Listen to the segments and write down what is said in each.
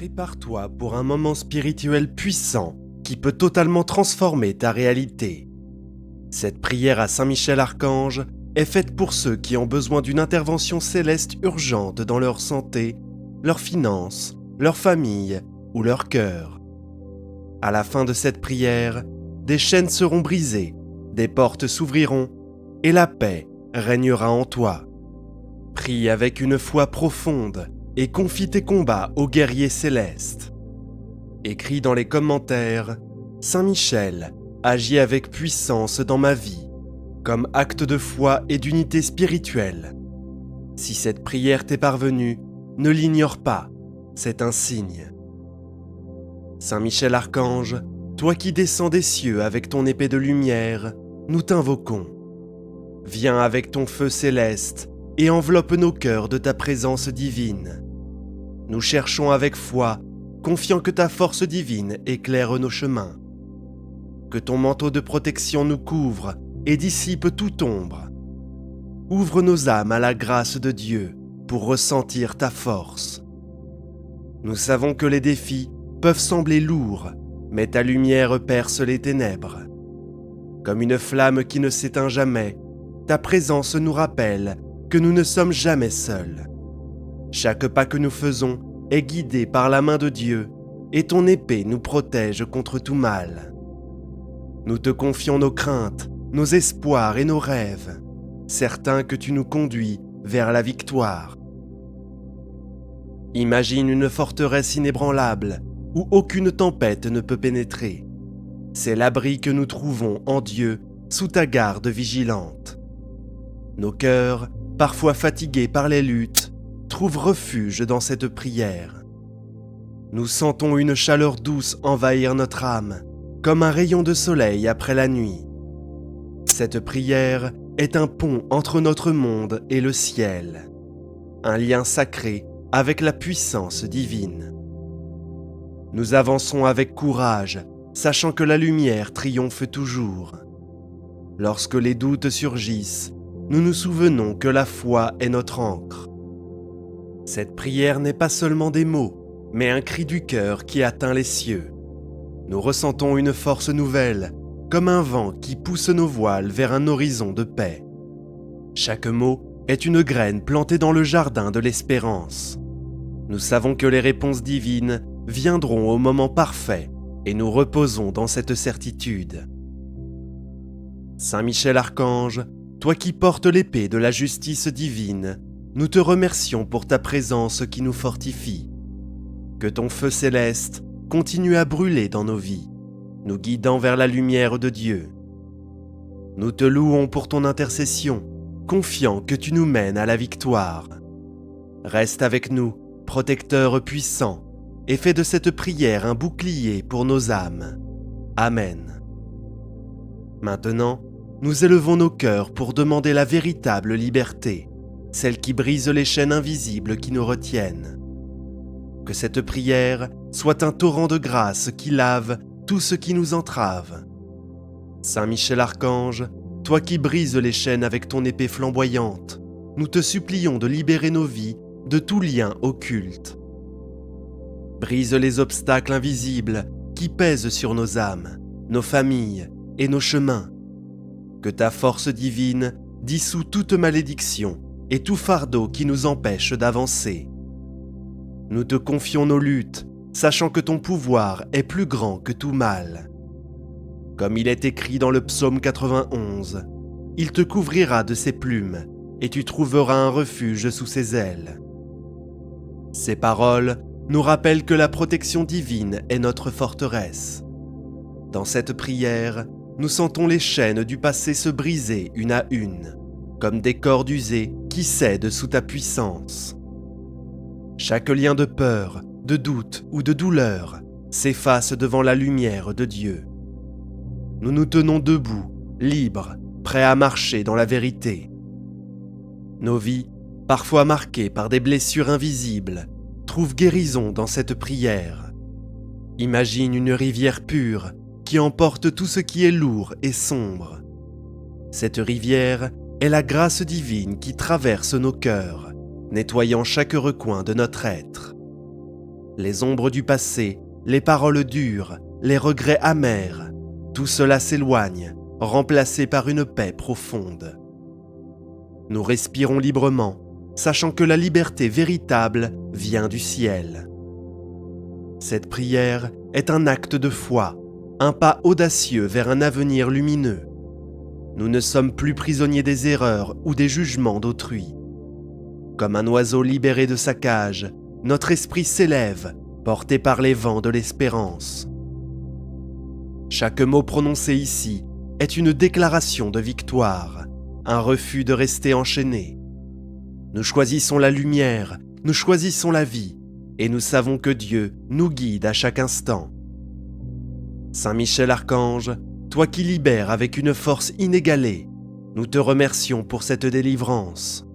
Prépare-toi pour un moment spirituel puissant qui peut totalement transformer ta réalité. Cette prière à Saint Michel Archange est faite pour ceux qui ont besoin d'une intervention céleste urgente dans leur santé, leurs finances, leur famille ou leur cœur. À la fin de cette prière, des chaînes seront brisées, des portes s'ouvriront et la paix régnera en toi. Prie avec une foi profonde et confie tes combats aux guerriers célestes. Écris dans les commentaires « Saint Michel agit avec puissance dans ma vie » comme acte de foi et d'unité spirituelle. Si cette prière t'est parvenue, ne l'ignore pas, c'est un signe. Saint Michel Archange, toi qui descends des cieux avec ton épée de lumière, nous t'invoquons. Viens avec ton feu céleste et enveloppe nos cœurs de ta présence divine. Nous cherchons avec foi, confiant que ta force divine éclaire nos chemins. Que ton manteau de protection nous couvre et dissipe toute ombre. Ouvre nos âmes à la grâce de Dieu pour ressentir ta force. Nous savons que les défis peuvent sembler lourds, mais ta lumière perce les ténèbres. Comme une flamme qui ne s'éteint jamais, ta présence nous rappelle que nous ne sommes jamais seuls. Chaque pas que nous faisons est guidé par la main de Dieu et ton épée nous protège contre tout mal. Nous te confions nos craintes, nos espoirs et nos rêves, certains que tu nous conduis vers la victoire. Imagine une forteresse inébranlable où aucune tempête ne peut pénétrer. C'est l'abri que nous trouvons en Dieu sous ta garde vigilante. Nos cœurs, parfois fatigués par les luttes, trouvent refuge dans cette prière. Nous sentons une chaleur douce envahir notre âme, comme un rayon de soleil après la nuit. Cette prière est un pont entre notre monde et le ciel, un lien sacré avec la puissance divine. Nous avançons avec courage, sachant que la lumière triomphe toujours. Lorsque les doutes surgissent, nous nous souvenons que la foi est notre encre. Cette prière n'est pas seulement des mots, mais un cri du cœur qui atteint les cieux. Nous ressentons une force nouvelle, comme un vent qui pousse nos voiles vers un horizon de paix. Chaque mot est une graine plantée dans le jardin de l'espérance. Nous savons que les réponses divines viendront au moment parfait et nous reposons dans cette certitude. Saint Michel Archange, toi qui portes l'épée de la justice divine, nous te remercions pour ta présence qui nous fortifie. Que ton feu céleste continue à brûler dans nos vies, nous guidant vers la lumière de Dieu. Nous te louons pour ton intercession, confiant que tu nous mènes à la victoire. Reste avec nous, protecteur puissant, et fais de cette prière un bouclier pour nos âmes. Amen. Maintenant, nous élevons nos cœurs pour demander la véritable liberté, celle qui brise les chaînes invisibles qui nous retiennent. Que cette prière soit un torrent de grâce qui lave tout ce qui nous entrave. Saint Michel Archange, toi qui brises les chaînes avec ton épée flamboyante, nous te supplions de libérer nos vies de tout lien occulte. Brise les obstacles invisibles qui pèsent sur nos âmes, nos familles et nos chemins. Que ta force divine dissout toute malédiction et tout fardeau qui nous empêche d'avancer. Nous te confions nos luttes, sachant que ton pouvoir est plus grand que tout mal. Comme il est écrit dans le psaume 91, il te couvrira de ses plumes et tu trouveras un refuge sous ses ailes. Ces paroles nous rappellent que la protection divine est notre forteresse. Dans cette prière, nous sentons les chaînes du passé se briser une à une, comme des cordes usées qui cèdent sous ta puissance. Chaque lien de peur, de doute ou de douleur s'efface devant la lumière de Dieu. Nous nous tenons debout, libres, prêts à marcher dans la vérité. Nos vies, parfois marquées par des blessures invisibles, trouvent guérison dans cette prière. Imagine une rivière pure qui emporte tout ce qui est lourd et sombre. Cette rivière est la grâce divine qui traverse nos cœurs, nettoyant chaque recoin de notre être. Les ombres du passé, les paroles dures, les regrets amers, tout cela s'éloigne, remplacé par une paix profonde. Nous respirons librement, sachant que la liberté véritable vient du ciel. Cette prière est un acte de foi, un pas audacieux vers un avenir lumineux. Nous ne sommes plus prisonniers des erreurs ou des jugements d'autrui. Comme un oiseau libéré de sa cage, notre esprit s'élève, porté par les vents de l'espérance. Chaque mot prononcé ici est une déclaration de victoire, un refus de rester enchaîné. Nous choisissons la lumière, nous choisissons la vie, et nous savons que Dieu nous guide à chaque instant. Saint Michel Archange, toi qui libères avec une force inégalée, nous te remercions pour cette délivrance.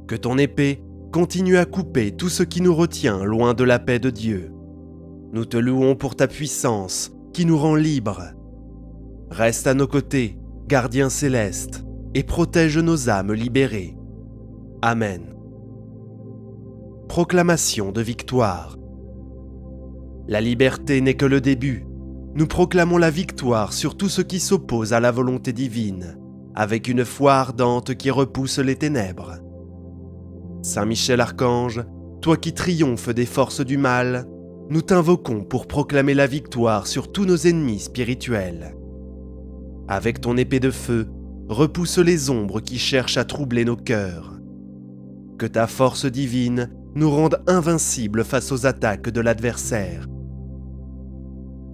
Que ton épée continue à couper tout ce qui nous retient loin de la paix de Dieu. Nous te louons pour ta puissance qui nous rend libres. Reste à nos côtés, gardien céleste, et protège nos âmes libérées. Amen. Proclamation de victoire. La liberté n'est que le début. Nous proclamons la victoire sur tout ce qui s'oppose à la volonté divine, avec une foi ardente qui repousse les ténèbres. Saint Michel Archange, toi qui triomphes des forces du mal, nous t'invoquons pour proclamer la victoire sur tous nos ennemis spirituels. Avec ton épée de feu, repousse les ombres qui cherchent à troubler nos cœurs. Que ta force divine nous rende invincibles face aux attaques de l'adversaire.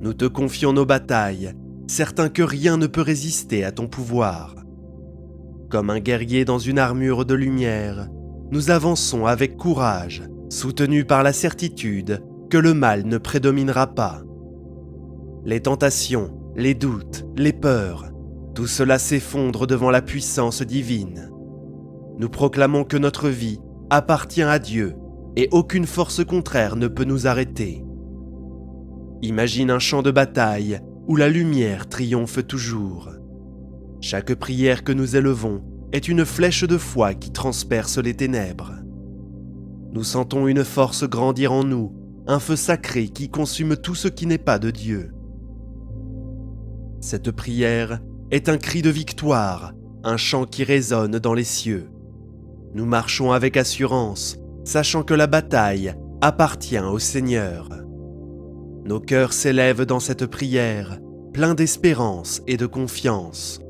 Nous te confions nos batailles, certains que rien ne peut résister à ton pouvoir. Comme un guerrier dans une armure de lumière, nous avançons avec courage, soutenus par la certitude que le mal ne prédominera pas. Les tentations, les doutes, les peurs, tout cela s'effondre devant la puissance divine. Nous proclamons que notre vie appartient à Dieu et aucune force contraire ne peut nous arrêter. Imagine un champ de bataille où la lumière triomphe toujours. Chaque prière que nous élevons est une flèche de foi qui transperce les ténèbres. Nous sentons une force grandir en nous, un feu sacré qui consume tout ce qui n'est pas de Dieu. Cette prière est un cri de victoire, un chant qui résonne dans les cieux. Nous marchons avec assurance, sachant que la bataille appartient au Seigneur. Nos cœurs s'élèvent dans cette prière, pleins d'espérance et de confiance.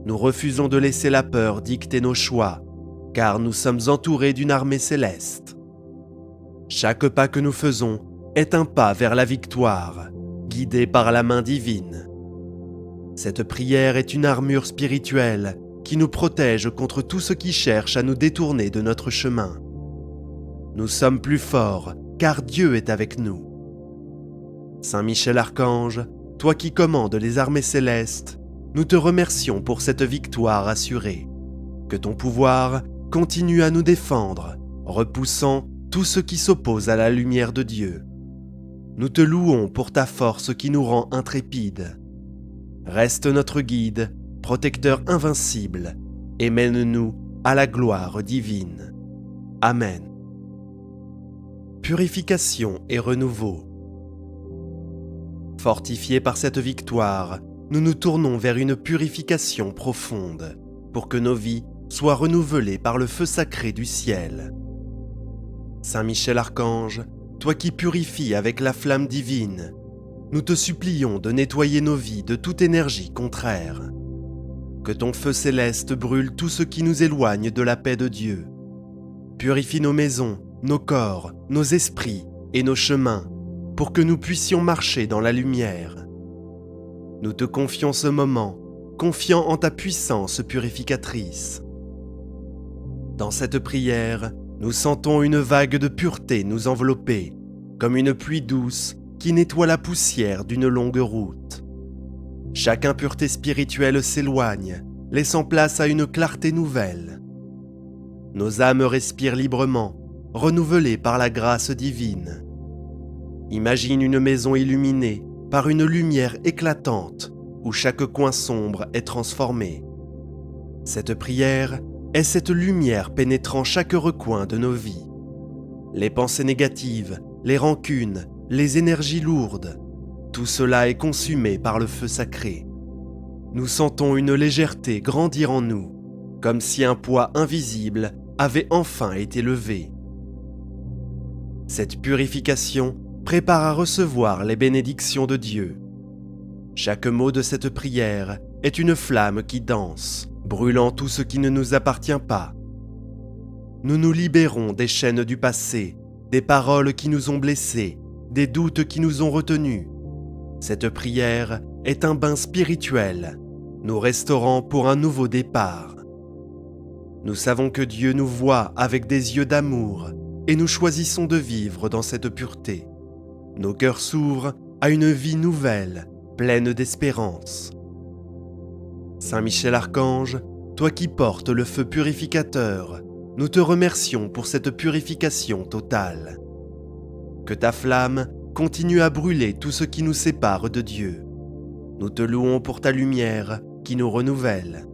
Nous refusons de laisser la peur dicter nos choix, car nous sommes entourés d'une armée céleste. Chaque pas que nous faisons est un pas vers la victoire, guidé par la main divine. Cette prière est une armure spirituelle qui nous protège contre tout ce qui cherche à nous détourner de notre chemin. Nous sommes plus forts, car Dieu est avec nous. Saint Michel Archange, toi qui commandes les armées célestes, nous te remercions pour cette victoire assurée. Que ton pouvoir continue à nous défendre, repoussant tout ce qui s'oppose à la lumière de Dieu. Nous te louons pour ta force qui nous rend intrépides. Reste notre guide, protecteur invincible, et mène-nous à la gloire divine. Amen. Purification et renouveau. Fortifiés par cette victoire, nous nous tournons vers une purification profonde, pour que nos vies soient renouvelées par le feu sacré du ciel. Saint Michel Archange, toi qui purifies avec la flamme divine, nous te supplions de nettoyer nos vies de toute énergie contraire. Que ton feu céleste brûle tout ce qui nous éloigne de la paix de Dieu. Purifie nos maisons, nos corps, nos esprits et nos chemins, pour que nous puissions marcher dans la lumière. Nous te confions ce moment, confiant en ta puissance purificatrice. Dans cette prière, nous sentons une vague de pureté nous envelopper, comme une pluie douce qui nettoie la poussière d'une longue route. Chaque impureté spirituelle s'éloigne, laissant place à une clarté nouvelle. Nos âmes respirent librement, renouvelées par la grâce divine. Imagine une maison illuminée par une lumière éclatante où chaque coin sombre est transformé. Cette prière est cette lumière pénétrant chaque recoin de nos vies. Les pensées négatives, les rancunes, les énergies lourdes, tout cela est consumé par le feu sacré. Nous sentons une légèreté grandir en nous, comme si un poids invisible avait enfin été levé. Cette purification prépare à recevoir les bénédictions de Dieu. Chaque mot de cette prière est une flamme qui danse, brûlant tout ce qui ne nous appartient pas. Nous nous libérons des chaînes du passé, des paroles qui nous ont blessés, des doutes qui nous ont retenus. Cette prière est un bain spirituel, nous restaurant pour un nouveau départ. Nous savons que Dieu nous voit avec des yeux d'amour et nous choisissons de vivre dans cette pureté. Nos cœurs s'ouvrent à une vie nouvelle, pleine d'espérance. Saint Michel Archange, toi qui portes le feu purificateur, nous te remercions pour cette purification totale. Que ta flamme continue à brûler tout ce qui nous sépare de Dieu. Nous te louons pour ta lumière qui nous renouvelle.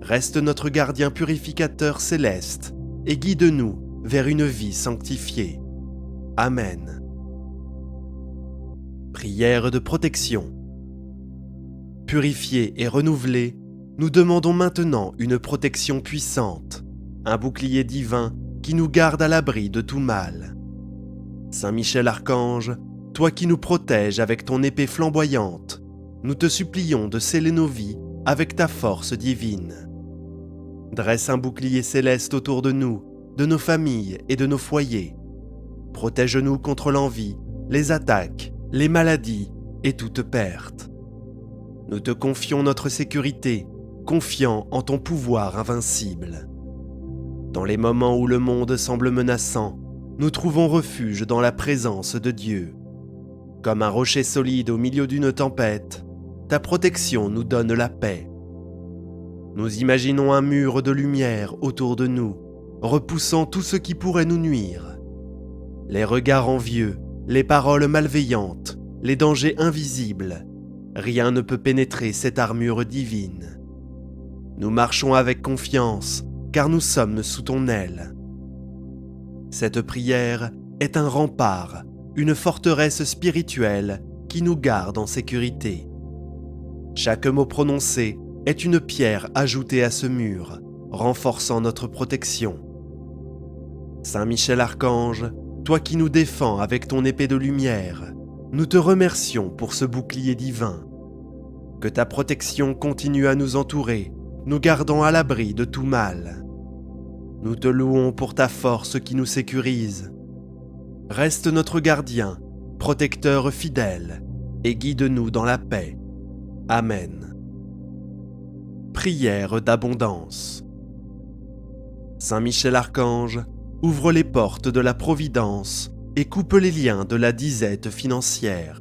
Reste notre gardien purificateur céleste et guide-nous vers une vie sanctifiée. Amen. Prière de protection. Purifiés et renouvelés, nous demandons maintenant une protection puissante, un bouclier divin qui nous garde à l'abri de tout mal. Saint Michel Archange, toi qui nous protèges avec ton épée flamboyante, nous te supplions de sceller nos vies avec ta force divine. Dresse un bouclier céleste autour de nous, de nos familles et de nos foyers. Protège-nous contre l'envie, les attaques, les maladies et toute perte. Nous te confions notre sécurité, confiant en ton pouvoir invincible. Dans les moments où le monde semble menaçant, nous trouvons refuge dans la présence de Dieu. Comme un rocher solide au milieu d'une tempête, ta protection nous donne la paix. Nous imaginons un mur de lumière autour de nous, repoussant tout ce qui pourrait nous nuire. Les regards envieux, les paroles malveillantes, les dangers invisibles, rien ne peut pénétrer cette armure divine. Nous marchons avec confiance, car nous sommes sous ton aile. Cette prière est un rempart, une forteresse spirituelle qui nous garde en sécurité. Chaque mot prononcé est une pierre ajoutée à ce mur, renforçant notre protection. Saint Michel Archange, toi qui nous défends avec ton épée de lumière, nous te remercions pour ce bouclier divin. Que ta protection continue à nous entourer, nous gardant à l'abri de tout mal. Nous te louons pour ta force qui nous sécurise. Reste notre gardien, protecteur fidèle, et guide-nous dans la paix. Amen. Prière d'abondance. Saint Michel Archange, ouvre les portes de la providence et coupe les liens de la disette financière.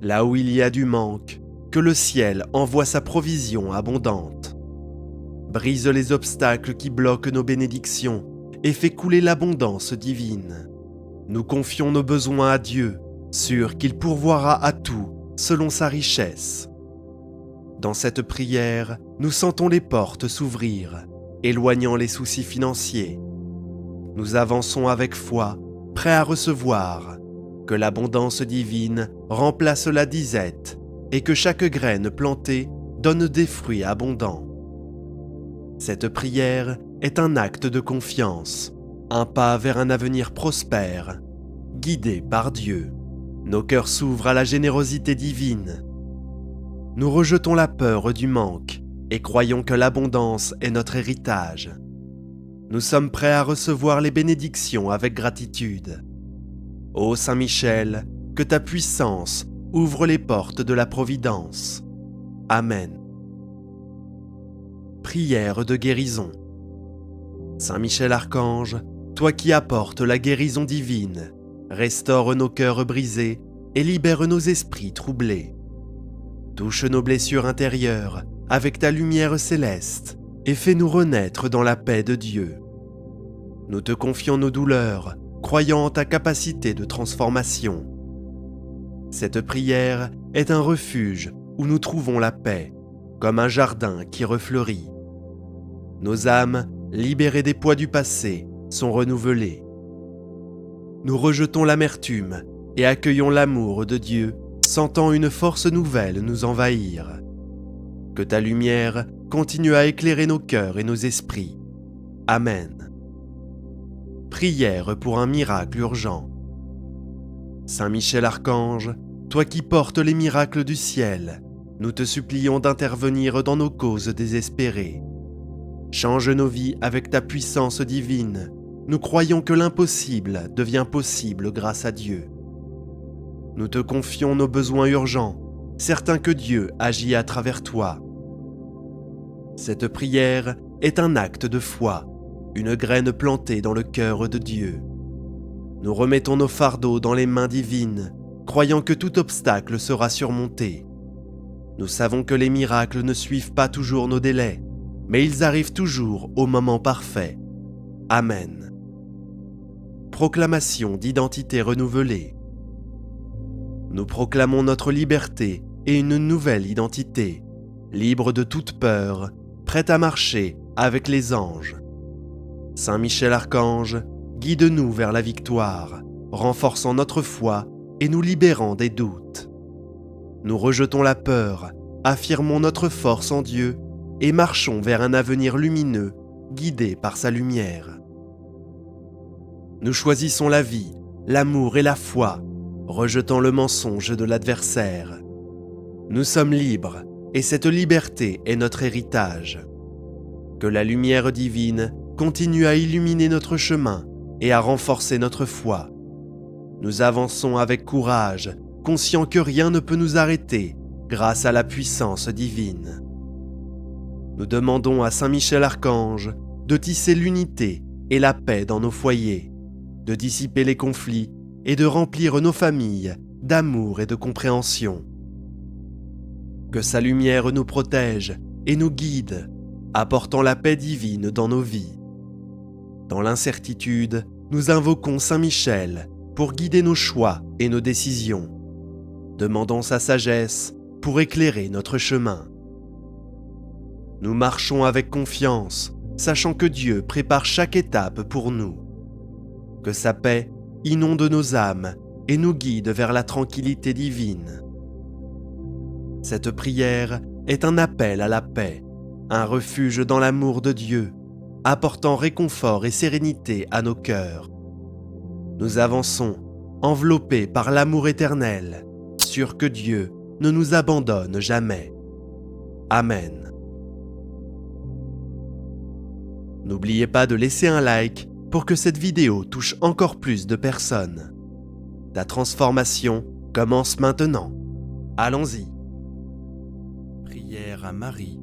Là où il y a du manque, que le ciel envoie sa provision abondante. Brise les obstacles qui bloquent nos bénédictions et fais couler l'abondance divine. Nous confions nos besoins à Dieu, sûr qu'il pourvoira à tout selon sa richesse. Dans cette prière, nous sentons les portes s'ouvrir, éloignant les soucis financiers. Nous avançons avec foi, prêts à recevoir, que l'abondance divine remplace la disette et que chaque graine plantée donne des fruits abondants. Cette prière est un acte de confiance, un pas vers un avenir prospère, guidé par Dieu. Nos cœurs s'ouvrent à la générosité divine. Nous rejetons la peur du manque et croyons que l'abondance est notre héritage. Nous sommes prêts à recevoir les bénédictions avec gratitude. Ô Saint Michel, que ta puissance ouvre les portes de la providence. Amen. Prière de guérison. Saint Michel Archange, toi qui apportes la guérison divine, restaure nos cœurs brisés et libère nos esprits troublés. Touche nos blessures intérieures avec ta lumière céleste et fais-nous renaître dans la paix de Dieu. Nous te confions nos douleurs, croyant en ta capacité de transformation. Cette prière est un refuge où nous trouvons la paix, comme un jardin qui refleurit. Nos âmes, libérées des poids du passé, sont renouvelées. nous rejetons l'amertume et accueillons l'amour de Dieu, sentant une force nouvelle nous envahir. Que ta lumière continue à éclairer nos cœurs et nos esprits. Amen. Prière pour un miracle urgent. Saint Michel Archange, toi qui portes les miracles du ciel, nous te supplions d'intervenir dans nos causes désespérées. Change nos vies avec ta puissance divine. Nous croyons que l'impossible devient possible grâce à Dieu. Nous te confions nos besoins urgents, certains que Dieu agit à travers toi. Cette prière est un acte de foi, une graine plantée dans le cœur de Dieu. Nous remettons nos fardeaux dans les mains divines, croyant que tout obstacle sera surmonté. Nous savons que les miracles ne suivent pas toujours nos délais, mais ils arrivent toujours au moment parfait. Amen. Proclamation d'identité renouvelée. Nous proclamons notre liberté et une nouvelle identité, libre de toute peur, prête à marcher avec les anges. Saint Michel Archange, guide-nous vers la victoire, renforçant notre foi et nous libérant des doutes. Nous rejetons la peur, affirmons notre force en Dieu et marchons vers un avenir lumineux, guidé par sa lumière. Nous choisissons la vie, l'amour et la foi, rejetant le mensonge de l'adversaire. Nous sommes libres et cette liberté est notre héritage. Que la lumière divine continue à illuminer notre chemin et à renforcer notre foi. Nous avançons avec courage, conscients que rien ne peut nous arrêter grâce à la puissance divine. Nous demandons à Saint Michel Archange de tisser l'unité et la paix dans nos foyers, de dissiper les conflits et de remplir nos familles d'amour et de compréhension. Que sa lumière nous protège et nous guide, apportant la paix divine dans nos vies. Dans l'incertitude, nous invoquons Saint Michel pour guider nos choix et nos décisions. Demandons sa sagesse pour éclairer notre chemin. Nous marchons avec confiance, sachant que Dieu prépare chaque étape pour nous. Que sa paix inonde nos âmes et nous guide vers la tranquillité divine. Cette prière est un appel à la paix, un refuge dans l'amour de Dieu, apportant réconfort et sérénité à nos cœurs. Nous avançons, enveloppés par l'amour éternel, sûrs que Dieu ne nous abandonne jamais. Amen. N'oubliez pas de laisser un like pour que cette vidéo touche encore plus de personnes. Ta transformation commence maintenant. Allons-y. Prière à Marie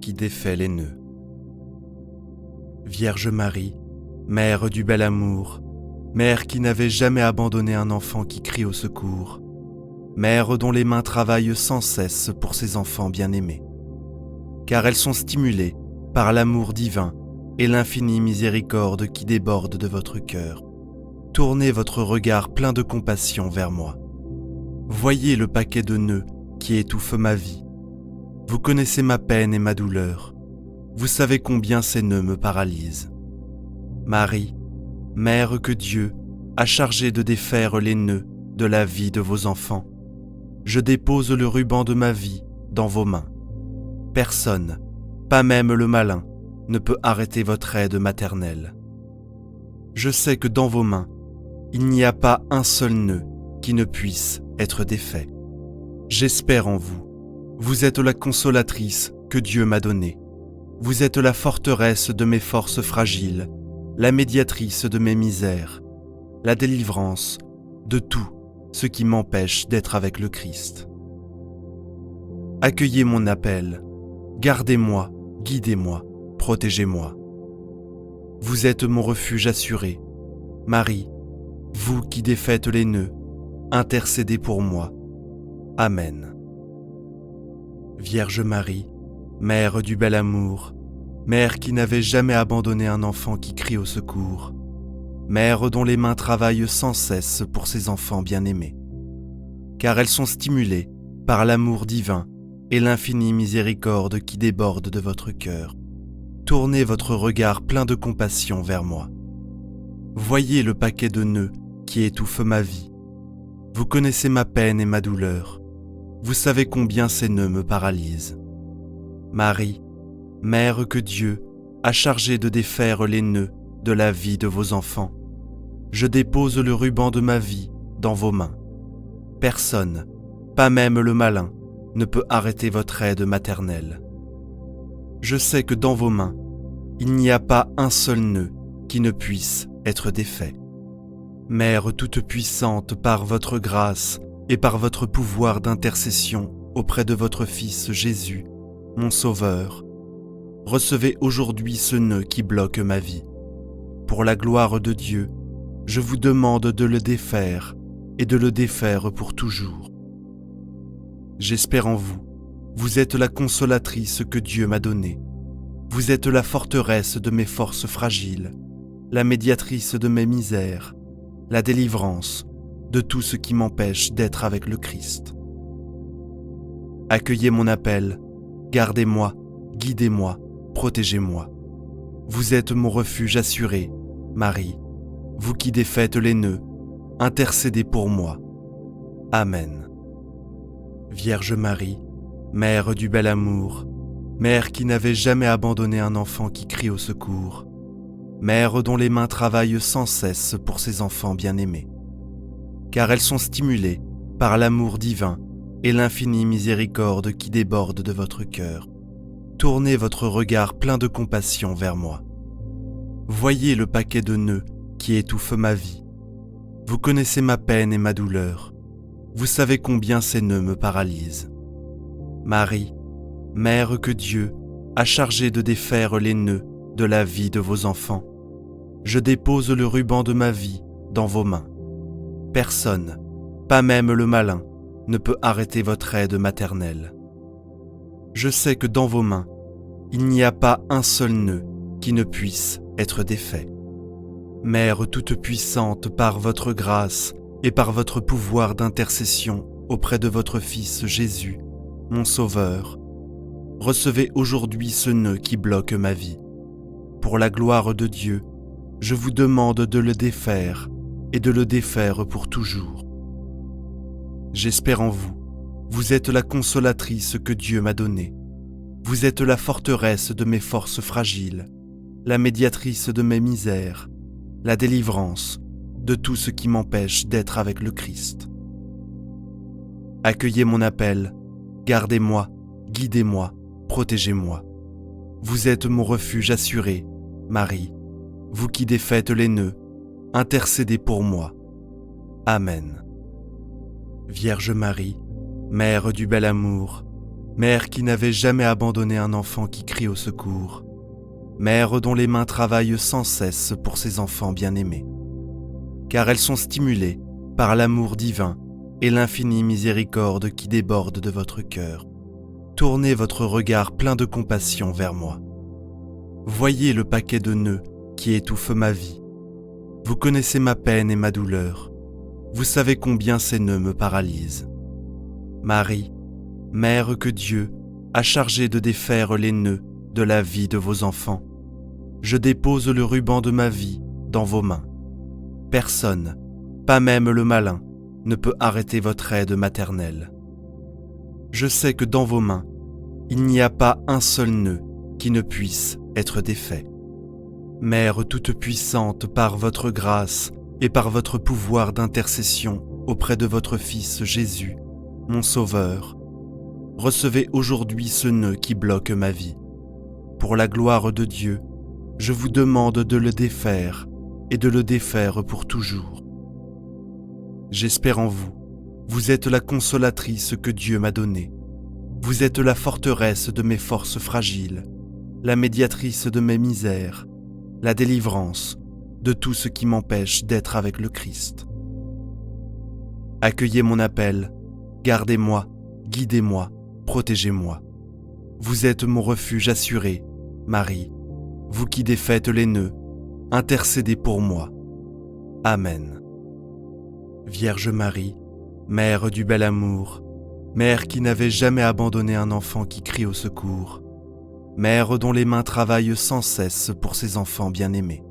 qui défait les nœuds. Vierge Marie, mère du bel amour, mère qui n'avait jamais abandonné un enfant qui crie au secours, mère dont les mains travaillent sans cesse pour ses enfants bien-aimés, car elles sont stimulées par l'amour divin et l'infinie miséricorde qui déborde de votre cœur. Tournez votre regard plein de compassion vers moi. Voyez le paquet de nœuds qui étouffe ma vie. Vous connaissez ma peine et ma douleur. Vous savez combien ces nœuds me paralysent. Marie, mère que Dieu a chargée de défaire les nœuds de la vie de vos enfants, je dépose le ruban de ma vie dans vos mains. Personne, pas même le malin, ne peut arrêter votre aide maternelle. Je sais que dans vos mains, il n'y a pas un seul nœud qui ne puisse être défait. J'espère en vous. Vous êtes la consolatrice que Dieu m'a donnée. Vous êtes la forteresse de mes forces fragiles, la médiatrice de mes misères, la délivrance de tout ce qui m'empêche d'être avec le Christ. Accueillez mon appel, gardez-moi, guidez-moi, protégez-moi. Vous êtes mon refuge assuré. Marie, vous qui défaites les nœuds, intercédez pour moi. Amen. Vierge Marie, mère du bel amour, mère qui n'avait jamais abandonné un enfant qui crie au secours, mère dont les mains travaillent sans cesse pour ses enfants bien-aimés, car elles sont stimulées par l'amour divin et l'infinie miséricorde qui déborde de votre cœur. Tournez votre regard plein de compassion vers moi. Voyez le paquet de nœuds qui étouffe ma vie. Vous connaissez ma peine et ma douleur. Vous savez combien ces nœuds me paralysent. Marie, Mère que Dieu a chargée de défaire les nœuds de la vie de vos enfants, je dépose le ruban de ma vie dans vos mains. Personne, pas même le malin, ne peut arrêter votre aide maternelle. Je sais que dans vos mains, il n'y a pas un seul nœud qui ne puisse être défait. Mère toute-puissante, par votre grâce et par votre pouvoir d'intercession auprès de votre Fils Jésus, mon Sauveur, recevez aujourd'hui ce nœud qui bloque ma vie. Pour la gloire de Dieu, je vous demande de le défaire et de le défaire pour toujours. J'espère en vous. Vous êtes la consolatrice que Dieu m'a donnée. Vous êtes la forteresse de mes forces fragiles, la médiatrice de mes misères, la délivrance de tout ce qui m'empêche d'être avec le Christ. Accueillez mon appel, gardez-moi, guidez-moi, protégez-moi. Vous êtes mon refuge assuré, Marie, vous qui défaites les nœuds, intercédez pour moi. Amen. Vierge Marie, Mère du bel amour, Mère qui n'avait jamais abandonné un enfant qui crie au secours, Mère dont les mains travaillent sans cesse pour ses enfants bien-aimés, car elles sont stimulées par l'amour divin et l'infinie miséricorde qui déborde de votre cœur. Tournez votre regard plein de compassion vers moi. Voyez le paquet de nœuds qui étouffe ma vie. Vous connaissez ma peine et ma douleur. Vous savez combien ces nœuds me paralysent. Marie, Mère que Dieu a chargée de défaire les nœuds de la vie de vos enfants, je dépose le ruban de ma vie dans vos mains. Personne, pas même le malin, ne peut arrêter votre aide maternelle. Je sais que dans vos mains, il n'y a pas un seul nœud qui ne puisse être défait. Mère toute-puissante, par votre grâce et par votre pouvoir d'intercession auprès de votre Fils Jésus, mon Sauveur, recevez aujourd'hui ce nœud qui bloque ma vie. Pour la gloire de Dieu, je vous demande de le défaire et de le défaire pour toujours. J'espère en vous. Vous êtes la consolatrice que Dieu m'a donnée. Vous êtes la forteresse de mes forces fragiles, la médiatrice de mes misères, la délivrance de tout ce qui m'empêche d'être avec le Christ. Accueillez mon appel, gardez-moi, guidez-moi, protégez-moi. Vous êtes mon refuge assuré, Marie, vous qui défaites les nœuds, intercédez pour moi. Amen. Vierge Marie, Mère du bel amour, Mère qui n'avait jamais abandonné un enfant qui crie au secours, Mère dont les mains travaillent sans cesse pour ses enfants bien-aimés, car elles sont stimulées par l'amour divin et l'infinie miséricorde qui déborde de votre cœur. Tournez votre regard plein de compassion vers moi. Voyez le paquet de nœuds qui étouffe ma vie. Vous connaissez ma peine et ma douleur. Vous savez combien ces nœuds me paralysent. Marie, Mère que Dieu a chargée de défaire les nœuds de la vie de vos enfants, je dépose le ruban de ma vie dans vos mains. Personne, pas même le malin, ne peut arrêter votre aide maternelle. Je sais que dans vos mains, il n'y a pas un seul nœud qui ne puisse être défait. Mère toute-puissante, par votre grâce et par votre pouvoir d'intercession auprès de votre Fils Jésus, mon Sauveur, recevez aujourd'hui ce nœud qui bloque ma vie. Pour la gloire de Dieu, je vous demande de le défaire et de le défaire pour toujours. J'espère en vous. Vous êtes la consolatrice que Dieu m'a donnée. Vous êtes la forteresse de mes forces fragiles, la médiatrice de mes misères, la délivrance de tout ce qui m'empêche d'être avec le Christ. Accueillez mon appel, gardez-moi, guidez-moi, protégez-moi. Vous êtes mon refuge assuré, Marie, vous qui défaites les nœuds, intercédez pour moi. Amen. Vierge Marie, Mère du bel amour, Mère qui n'avait jamais abandonné un enfant qui crie au secours, Mère dont les mains travaillent sans cesse pour ses enfants bien-aimés,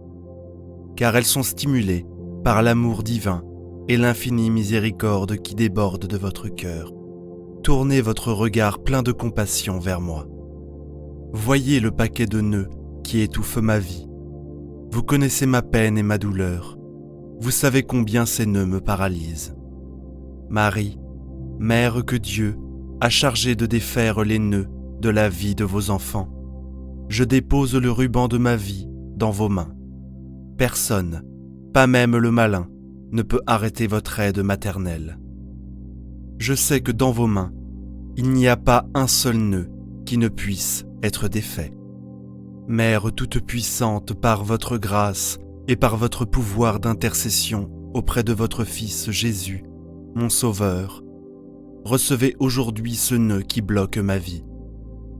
car elles sont stimulées par l'amour divin et l'infinie miséricorde qui déborde de votre cœur, tournez votre regard plein de compassion vers moi. Voyez le paquet de nœuds qui étouffe ma vie. Vous connaissez ma peine et ma douleur. Vous savez combien ces nœuds me paralysent. Marie, Mère que Dieu a chargée de défaire les nœuds de la vie de vos enfants, je dépose le ruban de ma vie dans vos mains. Personne, pas même le malin, ne peut arrêter votre aide maternelle. Je sais que dans vos mains, il n'y a pas un seul nœud qui ne puisse être défait. Mère toute-puissante, par votre grâce et par votre pouvoir d'intercession auprès de votre Fils Jésus, mon Sauveur, recevez aujourd'hui ce nœud qui bloque ma vie.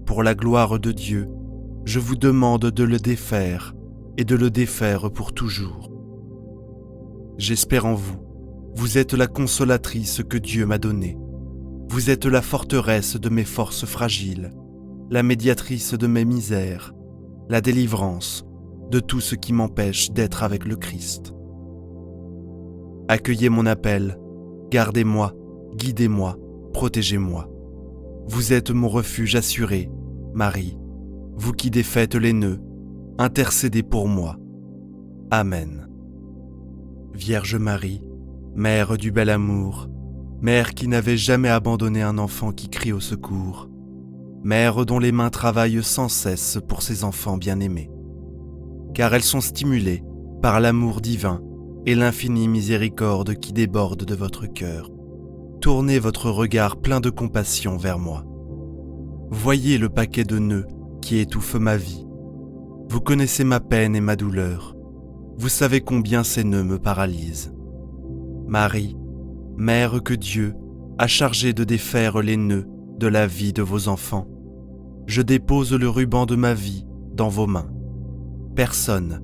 Pour la gloire de Dieu, je vous demande de le défaire et de le défaire pour toujours. J'espère en vous. Vous êtes la consolatrice que Dieu m'a donnée. Vous êtes la forteresse de mes forces fragiles, la médiatrice de mes misères, la délivrance de tout ce qui m'empêche d'être avec le Christ. Accueillez mon appel, gardez-moi, guidez-moi, protégez-moi. Vous êtes mon refuge assuré, Marie, vous qui défaites les nœuds, intercédez pour moi. Amen. Vierge Marie, Mère du bel amour, Mère qui n'avait jamais abandonné un enfant qui crie au secours, Mère dont les mains travaillent sans cesse pour ses enfants bien-aimés, car elles sont stimulées par l'amour divin et l'infinie miséricorde qui déborde de votre cœur. Tournez votre regard plein de compassion vers moi. Voyez le paquet de nœuds qui étouffe ma vie. Vous connaissez ma peine et ma douleur. Vous savez combien ces nœuds me paralysent. Marie, Mère que Dieu a chargée de défaire les nœuds de la vie de vos enfants, je dépose le ruban de ma vie dans vos mains. Personne,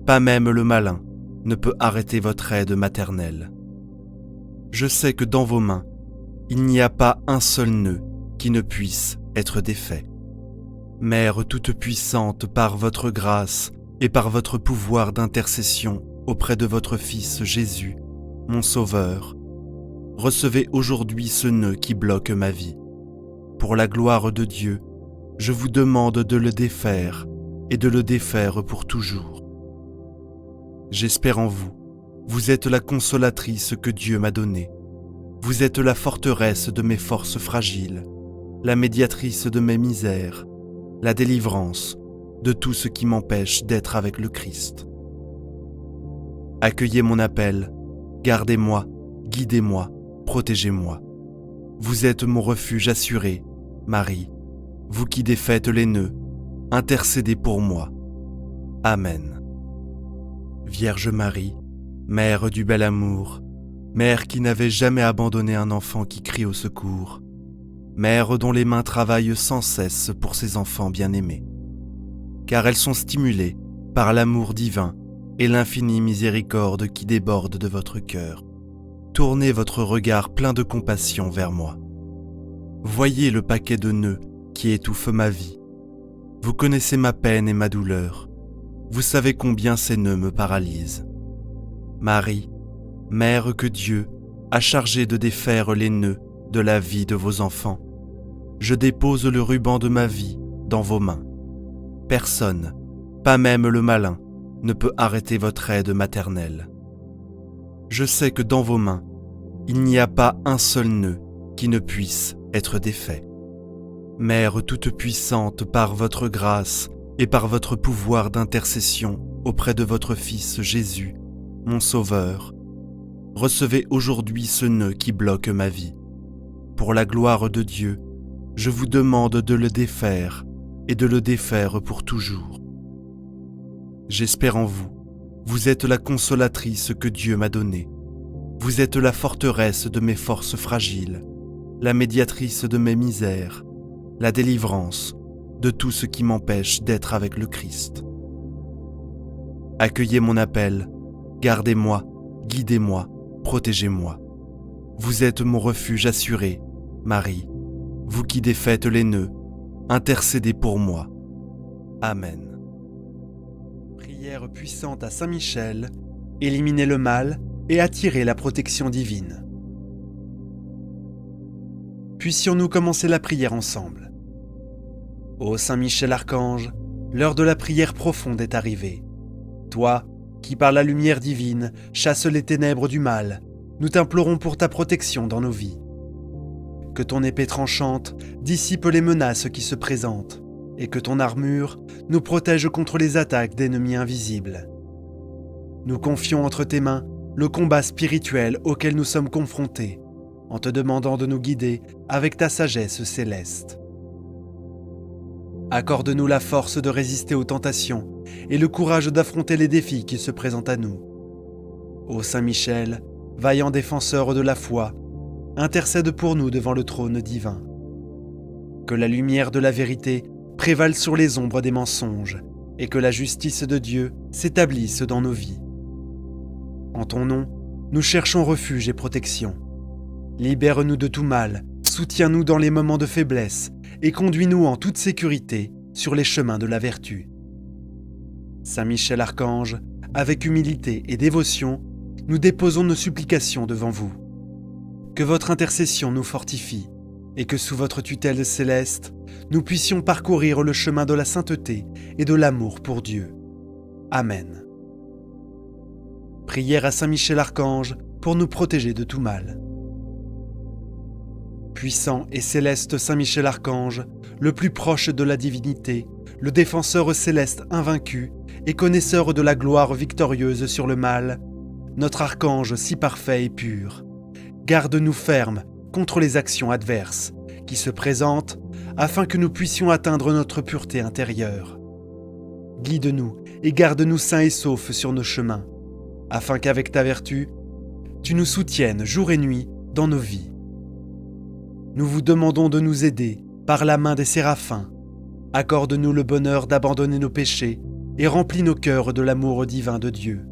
pas même le malin, ne peut arrêter votre aide maternelle. Je sais que dans vos mains, il n'y a pas un seul nœud qui ne puisse être défait. Mère toute-puissante, par votre grâce et par votre pouvoir d'intercession auprès de votre Fils Jésus, mon Sauveur, recevez aujourd'hui ce nœud qui bloque ma vie. Pour la gloire de Dieu, je vous demande de le défaire et de le défaire pour toujours. J'espère en vous. Vous êtes la consolatrice que Dieu m'a donnée. Vous êtes la forteresse de mes forces fragiles, la médiatrice de mes misères, la délivrance de tout ce qui m'empêche d'être avec le Christ. Accueillez mon appel, gardez-moi, guidez-moi, protégez-moi. Vous êtes mon refuge assuré, Marie, vous qui défaites les nœuds, intercédez pour moi. Amen. Vierge Marie, Mère du bel amour, Mère qui n'avait jamais abandonné un enfant qui crie au secours, Mère dont les mains travaillent sans cesse pour ses enfants bien-aimés, car elles sont stimulées par l'amour divin et l'infinie miséricorde qui déborde de votre cœur. Tournez votre regard plein de compassion vers moi. Voyez le paquet de nœuds qui étouffe ma vie. Vous connaissez ma peine et ma douleur. Vous savez combien ces nœuds me paralysent. Marie, Mère que Dieu a chargée de défaire les nœuds de la vie de vos enfants, je dépose le ruban de ma vie dans vos mains. Personne, pas même le malin, ne peut arrêter votre aide maternelle. Je sais que dans vos mains, il n'y a pas un seul nœud qui ne puisse être défait. Mère toute-puissante, par votre grâce et par votre pouvoir d'intercession auprès de votre Fils Jésus, mon Sauveur, recevez aujourd'hui ce nœud qui bloque ma vie. Pour la gloire de Dieu, je vous demande de le défaire et de le défaire pour toujours. J'espère en vous. Vous êtes la consolatrice que Dieu m'a donnée. Vous êtes la forteresse de mes forces fragiles, la médiatrice de mes misères, la délivrance de tout ce qui m'empêche d'être avec le Christ. Accueillez mon appel, gardez-moi, guidez-moi, protégez-moi. Vous êtes mon refuge assuré, Marie, vous qui défaites les nœuds, intercédez pour moi. Amen. Prière puissante à Saint Michel, éliminez le mal et attirer la protection divine. Puissions-nous commencer la prière ensemble. Ô Saint Michel Archange, l'heure de la prière profonde est arrivée. Toi, qui par la lumière divine chasse les ténèbres du mal, nous t'implorons pour ta protection dans nos vies. Que ton épée tranchante dissipe les menaces qui se présentent, et que ton armure nous protège contre les attaques d'ennemis invisibles. Nous confions entre tes mains le combat spirituel auquel nous sommes confrontés, en te demandant de nous guider avec ta sagesse céleste. Accorde-nous la force de résister aux tentations et le courage d'affronter les défis qui se présentent à nous. Ô Saint Michel, vaillant défenseur de la foi, intercède pour nous devant le trône divin. Que la lumière de la vérité prévale sur les ombres des mensonges et que la justice de Dieu s'établisse dans nos vies. En ton nom, nous cherchons refuge et protection. Libère-nous de tout mal, soutiens-nous dans les moments de faiblesse et conduis-nous en toute sécurité sur les chemins de la vertu. Saint Michel Archange, avec humilité et dévotion, nous déposons nos supplications devant vous. Que votre intercession nous fortifie et que sous votre tutelle céleste, nous puissions parcourir le chemin de la sainteté et de l'amour pour Dieu. Amen. Prière à Saint Michel Archange pour nous protéger de tout mal. Puissant et céleste Saint Michel Archange, le plus proche de la divinité, le défenseur céleste invaincu et connaisseur de la gloire victorieuse sur le mal, notre archange si parfait et pur, garde-nous fermes contre les actions adverses qui se présentent afin que nous puissions atteindre notre pureté intérieure. Guide-nous et garde-nous sains et saufs sur nos chemins, afin qu'avec ta vertu, tu nous soutiennes jour et nuit dans nos vies. Nous vous demandons de nous aider par la main des séraphins. Accorde-nous le bonheur d'abandonner nos péchés et remplis nos cœurs de l'amour divin de Dieu.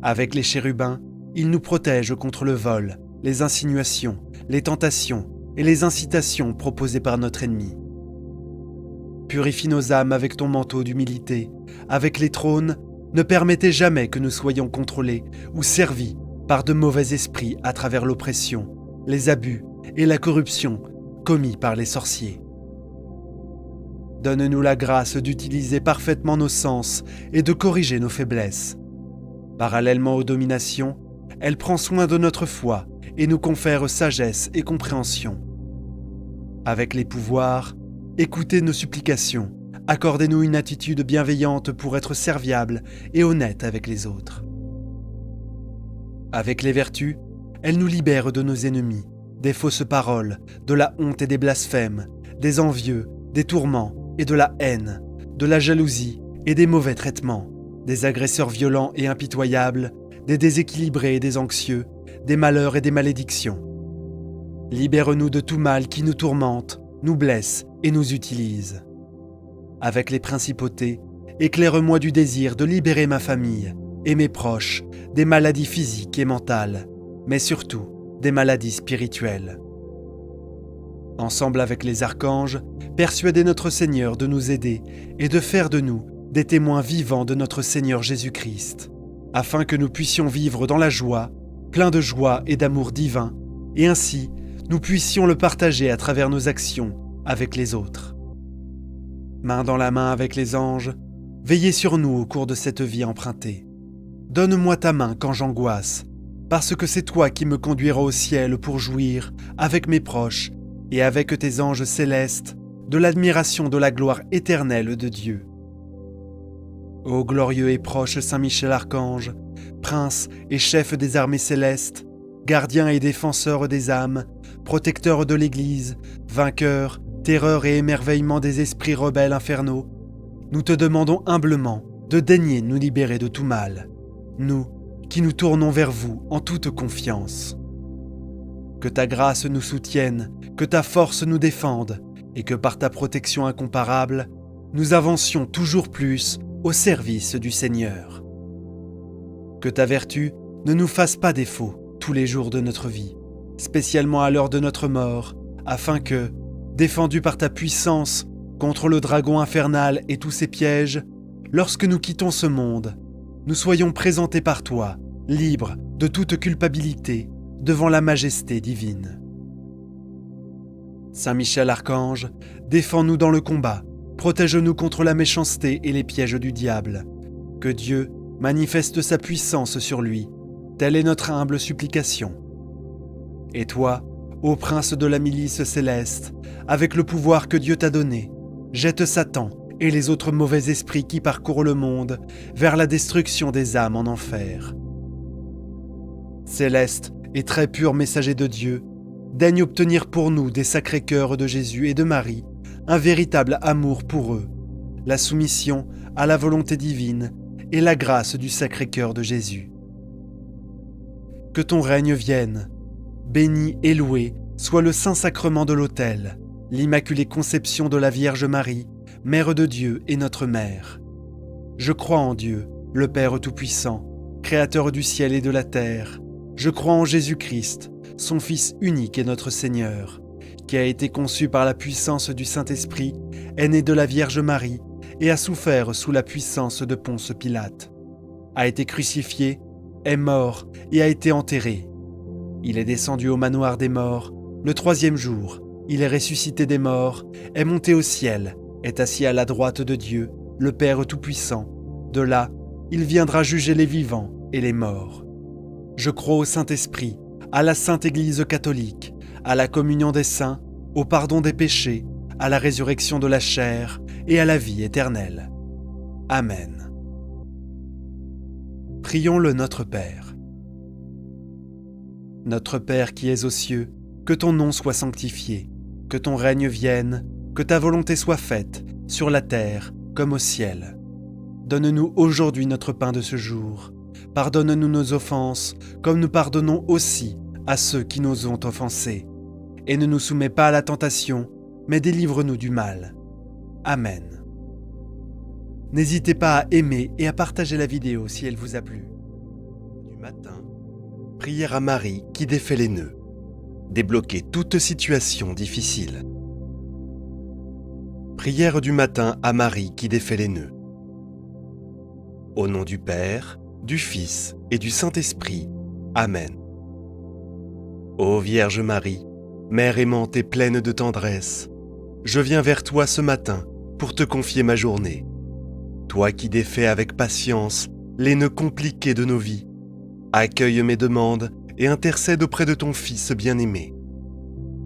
Avec les chérubins, ils nous protègent contre le vol, les insinuations, les tentations et les incitations proposées par notre ennemi. Purifie nos âmes avec ton manteau d'humilité. Avec les trônes, ne permettez jamais que nous soyons contrôlés ou servis par de mauvais esprits à travers l'oppression, les abus et la corruption commis par les sorciers. Donne-nous la grâce d'utiliser parfaitement nos sens et de corriger nos faiblesses. Parallèlement aux dominations, elle prend soin de notre foi et nous confère sagesse et compréhension. Avec les pouvoirs, écoutez nos supplications, accordez-nous une attitude bienveillante pour être serviable et honnête avec les autres. Avec les vertus, elle nous libère de nos ennemis, des fausses paroles, de la honte et des blasphèmes, des envieux, des tourments et de la haine, de la jalousie et des mauvais traitements, des agresseurs violents et impitoyables, des déséquilibrés et des anxieux, des malheurs et des malédictions. Libère-nous de tout mal qui nous tourmente, nous blesse et nous utilise. Avec les principautés, éclaire-moi du désir de libérer ma famille et mes proches des maladies physiques et mentales, mais surtout des maladies spirituelles. Ensemble avec les archanges, persuadez notre Seigneur de nous aider et de faire de nous des témoins vivants de notre Seigneur Jésus-Christ, afin que nous puissions vivre dans la joie, plein de joie et d'amour divin, et ainsi nous puissions le partager à travers nos actions avec les autres. Main dans la main avec les anges, veillez sur nous au cours de cette vie empruntée. Donne-moi ta main quand j'angoisse, parce que c'est toi qui me conduiras au ciel pour jouir, avec mes proches et avec tes anges célestes, de l'admiration de la gloire éternelle de Dieu. Ô glorieux et proche Saint Michel Archange, prince et chef des armées célestes, gardien et défenseur des âmes, protecteur de l'Église, vainqueur, terreur et émerveillement des esprits rebelles infernaux, nous te demandons humblement de daigner nous libérer de tout mal, nous qui nous tournons vers vous en toute confiance. Que ta grâce nous soutienne, que ta force nous défende, et que par ta protection incomparable, nous avancions toujours plus au service du Seigneur. Que ta vertu ne nous fasse pas défaut tous les jours de notre vie, spécialement à l'heure de notre mort, afin que, défendus par ta puissance contre le dragon infernal et tous ses pièges, lorsque nous quittons ce monde, nous soyons présentés par toi libre de toute culpabilité devant la majesté divine. Saint Michel Archange, défends-nous dans le combat, protège-nous contre la méchanceté et les pièges du diable. Que Dieu manifeste sa puissance sur lui, telle est notre humble supplication. Et toi, ô prince de la milice céleste, avec le pouvoir que Dieu t'a donné, jette Satan et les autres mauvais esprits qui parcourent le monde vers la destruction des âmes en enfer. Céleste et très pur messager de Dieu, daigne obtenir pour nous des sacrés cœurs de Jésus et de Marie un véritable amour pour eux, la soumission à la volonté divine et la grâce du Sacré-Cœur de Jésus. Que ton règne vienne, béni et loué soit le Saint-Sacrement de l'autel, l'Immaculée Conception de la Vierge Marie, Mère de Dieu et notre Mère. Je crois en Dieu, le Père Tout-Puissant, Créateur du ciel et de la terre. Je crois en Jésus-Christ, son Fils unique et notre Seigneur, qui a été conçu par la puissance du Saint-Esprit, est né de la Vierge Marie et a souffert sous la puissance de Ponce Pilate, a été crucifié, est mort et a été enterré. Il est descendu au manoir des morts, le 3e jour, il est ressuscité des morts, est monté au ciel, est assis à la droite de Dieu, le Père Tout-Puissant. De là, il viendra juger les vivants et les morts. Je crois au Saint-Esprit, à la Sainte Église catholique, à la communion des saints, au pardon des péchés, à la résurrection de la chair et à la vie éternelle. Amen. Prions le Notre Père. Notre Père qui es aux cieux, que ton nom soit sanctifié, que ton règne vienne, que ta volonté soit faite, sur la terre comme au ciel. Donne-nous aujourd'hui notre pain de ce jour. Pardonne-nous nos offenses, comme nous pardonnons aussi à ceux qui nous ont offensés. Et ne nous soumets pas à la tentation, mais délivre-nous du mal. Amen. N'hésitez pas à aimer et à partager la vidéo si elle vous a plu. Du matin, prière à Marie qui défait les nœuds. Débloquer toute situation difficile. Prière du matin à Marie qui défait les nœuds. Au nom du Père, du Fils et du Saint-Esprit. Amen. Ô Vierge Marie, Mère aimante et pleine de tendresse, je viens vers toi ce matin pour te confier ma journée. Toi qui défais avec patience les nœuds compliqués de nos vies, accueille mes demandes et intercède auprès de ton Fils bien-aimé.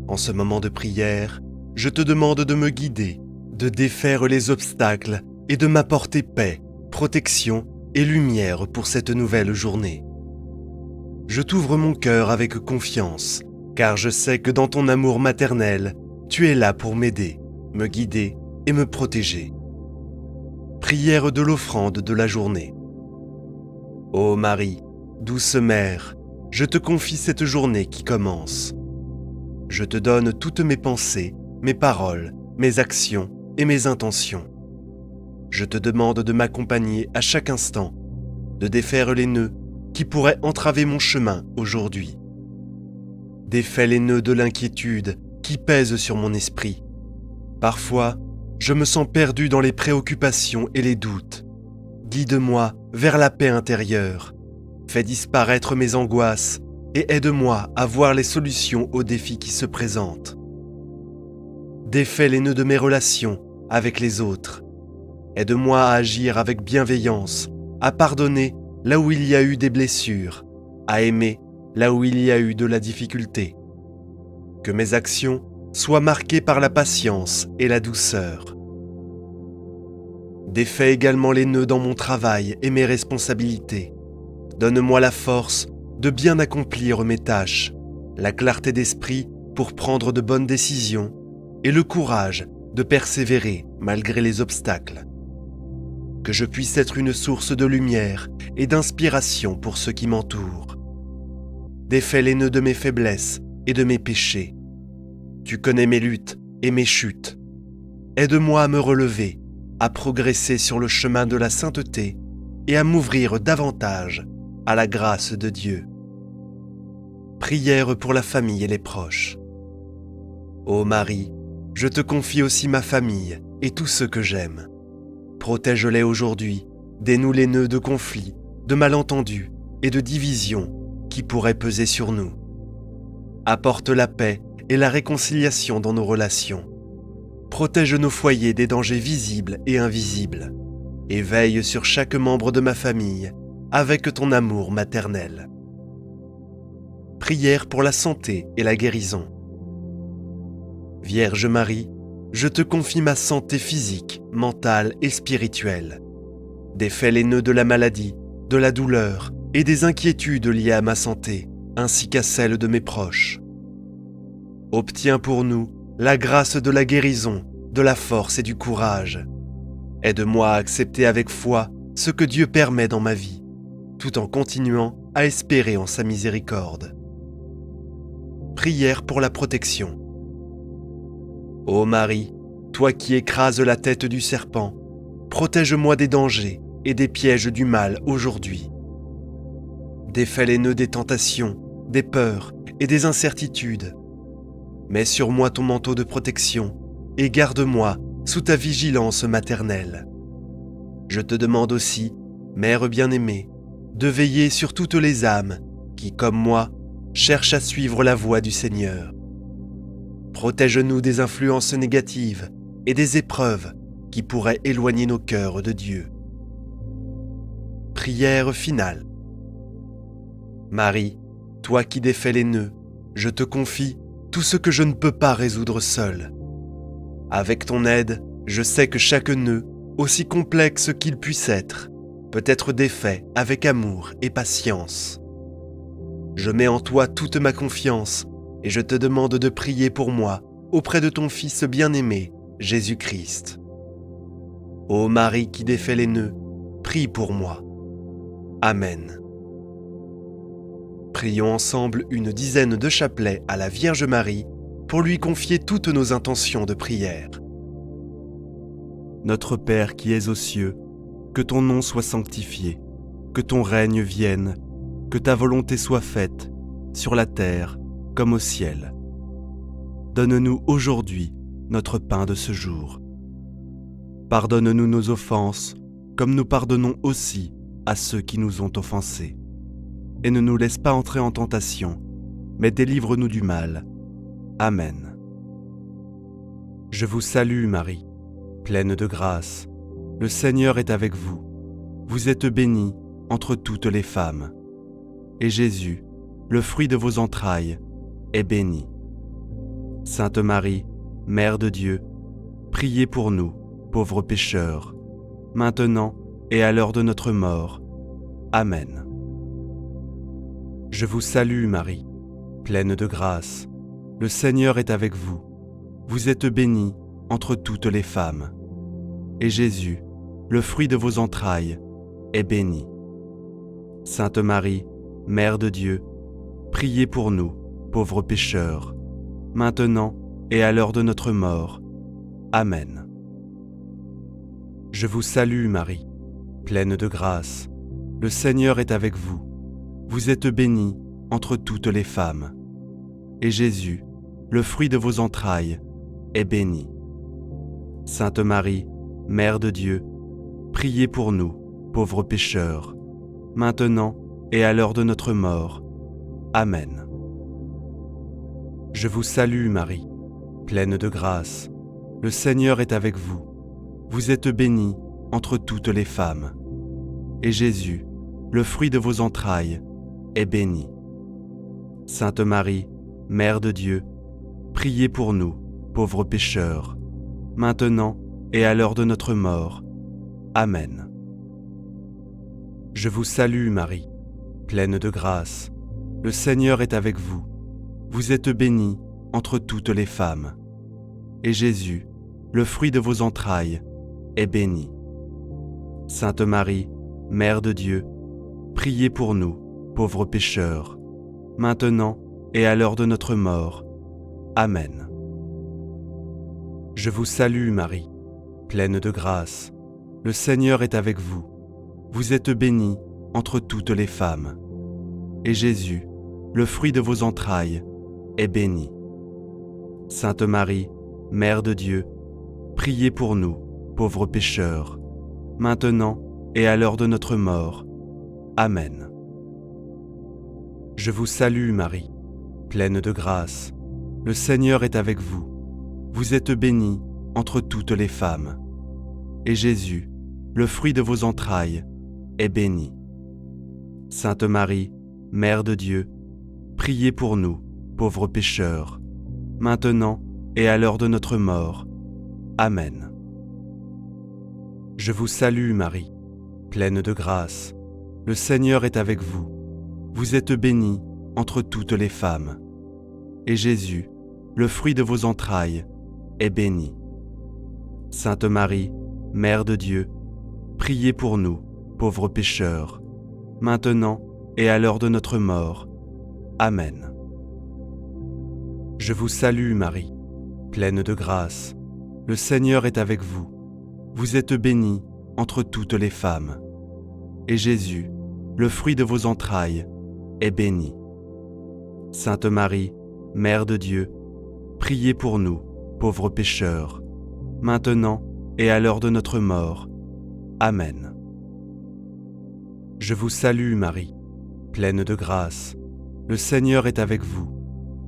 En ce moment de prière, je te demande de me guider, de défaire les obstacles et de m'apporter paix, protection et lumière pour cette nouvelle journée. Je t'ouvre mon cœur avec confiance, car je sais que dans ton amour maternel, tu es là pour m'aider, me guider et me protéger. Prière de l'offrande de la journée. Ô Marie, douce Mère, je te confie cette journée qui commence. Je te donne toutes mes pensées, mes paroles, mes actions et mes intentions. Je te demande de m'accompagner à chaque instant, de défaire les nœuds qui pourraient entraver mon chemin aujourd'hui. Défais les nœuds de l'inquiétude qui pèsent sur mon esprit. Parfois, je me sens perdu dans les préoccupations et les doutes. Guide-moi vers la paix intérieure. Fais disparaître mes angoisses et aide-moi à voir les solutions aux défis qui se présentent. Défais les nœuds de mes relations avec les autres. Aide-moi à agir avec bienveillance, à pardonner là où il y a eu des blessures, à aimer là où il y a eu de la difficulté. Que mes actions soient marquées par la patience et la douceur. Défais également les nœuds dans mon travail et mes responsabilités. Donne-moi la force de bien accomplir mes tâches, la clarté d'esprit pour prendre de bonnes décisions et le courage de persévérer malgré les obstacles. Que je puisse être une source de lumière et d'inspiration pour ceux qui m'entourent. Défais les nœuds de mes faiblesses et de mes péchés. Tu connais mes luttes et mes chutes. Aide-moi à me relever, à progresser sur le chemin de la sainteté et à m'ouvrir davantage à la grâce de Dieu. Prière pour la famille et les proches. Ô Marie, je te confie aussi ma famille et tous ceux que j'aime. Protège-les aujourd'hui, dénoue les nœuds de conflits, de malentendus et de division qui pourraient peser sur nous. Apporte la paix et la réconciliation dans nos relations. Protège nos foyers des dangers visibles et invisibles, et veille sur chaque membre de ma famille avec ton amour maternel. Prière pour la santé et la guérison. Vierge Marie, je te confie ma santé physique, mentale et spirituelle. Défais les nœuds de la maladie, de la douleur et des inquiétudes liées à ma santé, ainsi qu'à celle de mes proches. Obtiens pour nous la grâce de la guérison, de la force et du courage. Aide-moi à accepter avec foi ce que Dieu permet dans ma vie, tout en continuant à espérer en sa miséricorde. Prière pour la protection. Ô Marie, toi qui écrases la tête du serpent, protège-moi des dangers et des pièges du mal aujourd'hui. Défais les nœuds des tentations, des peurs et des incertitudes. Mets sur moi ton manteau de protection et garde-moi sous ta vigilance maternelle. Je te demande aussi, Mère bien-aimée, de veiller sur toutes les âmes qui, comme moi, cherchent à suivre la voie du Seigneur. Protège-nous des influences négatives et des épreuves qui pourraient éloigner nos cœurs de Dieu. Prière finale. Marie, toi qui défais les nœuds, je te confie tout ce que je ne peux pas résoudre seul. Avec ton aide, je sais que chaque nœud, aussi complexe qu'il puisse être, peut être défait avec amour et patience. Je mets en toi toute ma confiance et je te demande de prier pour moi auprès de ton Fils bien-aimé, Jésus-Christ. Ô Marie qui défait les nœuds, prie pour moi. Amen. Prions ensemble une dizaine de chapelets à la Vierge Marie pour lui confier toutes nos intentions de prière. Notre Père qui es aux cieux, que ton nom soit sanctifié, que ton règne vienne, que ta volonté soit faite, sur la terre comme au ciel. Donne-nous aujourd'hui notre pain de ce jour. Pardonne-nous nos offenses, comme nous pardonnons aussi à ceux qui nous ont offensés. Et ne nous laisse pas entrer en tentation, mais délivre-nous du mal. Amen. Je vous salue Marie, pleine de grâce. Le Seigneur est avec vous. Vous êtes bénie entre toutes les femmes. Et Jésus, le fruit de vos entrailles, est béni. Sainte Marie, Mère de Dieu, priez pour nous, pauvres pécheurs, maintenant et à l'heure de notre mort. Amen. Je vous salue Marie, pleine de grâce. Le Seigneur est avec vous. Vous êtes bénie entre toutes les femmes. Et Jésus, le fruit de vos entrailles, est béni. Sainte Marie, Mère de Dieu, priez pour nous, pauvres pécheurs, maintenant et à l'heure de notre mort. Amen. Je vous salue Marie, pleine de grâce. Le Seigneur est avec vous. Vous êtes bénie entre toutes les femmes. Et Jésus, le fruit de vos entrailles, est béni. Sainte Marie, Mère de Dieu, priez pour nous, pauvres pécheurs, maintenant et à l'heure de notre mort. Amen. Je vous salue Marie, pleine de grâce. Le Seigneur est avec vous. Vous êtes bénie entre toutes les femmes. Et Jésus, le fruit de vos entrailles, est béni. Sainte Marie, Mère de Dieu, priez pour nous, pauvres pécheurs, maintenant et à l'heure de notre mort. Amen. Je vous salue Marie, pleine de grâce. Le Seigneur est avec vous. Vous êtes bénie entre toutes les femmes. Et Jésus, le fruit de vos entrailles, est béni. Sainte Marie, Mère de Dieu, priez pour nous, pauvres pécheurs, maintenant et à l'heure de notre mort. Amen. Je vous salue Marie, pleine de grâce. Le Seigneur est avec vous. Vous êtes bénie entre toutes les femmes. Et Jésus, le fruit de vos entrailles, est béni. Sainte Marie, Mère de Dieu, priez pour nous, pauvres pécheurs, maintenant et à l'heure de notre mort. Amen. Je vous salue Marie, pleine de grâce. Le Seigneur est avec vous. Vous êtes bénie entre toutes les femmes. Et Jésus, le fruit de vos entrailles, est béni. Sainte Marie, Mère de Dieu, priez pour nous, pauvres pécheurs, maintenant et à l'heure de notre mort. Amen. Je vous salue Marie, pleine de grâce. Le Seigneur est avec vous. Vous êtes bénie entre toutes les femmes. Et Jésus, le fruit de vos entrailles, est béni. Sainte Marie, Mère de Dieu, priez pour nous, pauvres pécheurs, maintenant et à l'heure de notre mort. Amen. Je vous salue Marie, pleine de grâce. Le Seigneur est avec vous. Vous êtes bénie entre toutes les femmes. Et Jésus, le fruit de vos entrailles, est béni. Sainte Marie, Mère de Dieu, priez pour nous, pauvres pécheurs, maintenant et à l'heure de notre mort. Amen. Je vous salue Marie, pleine de grâce. Le Seigneur est avec vous.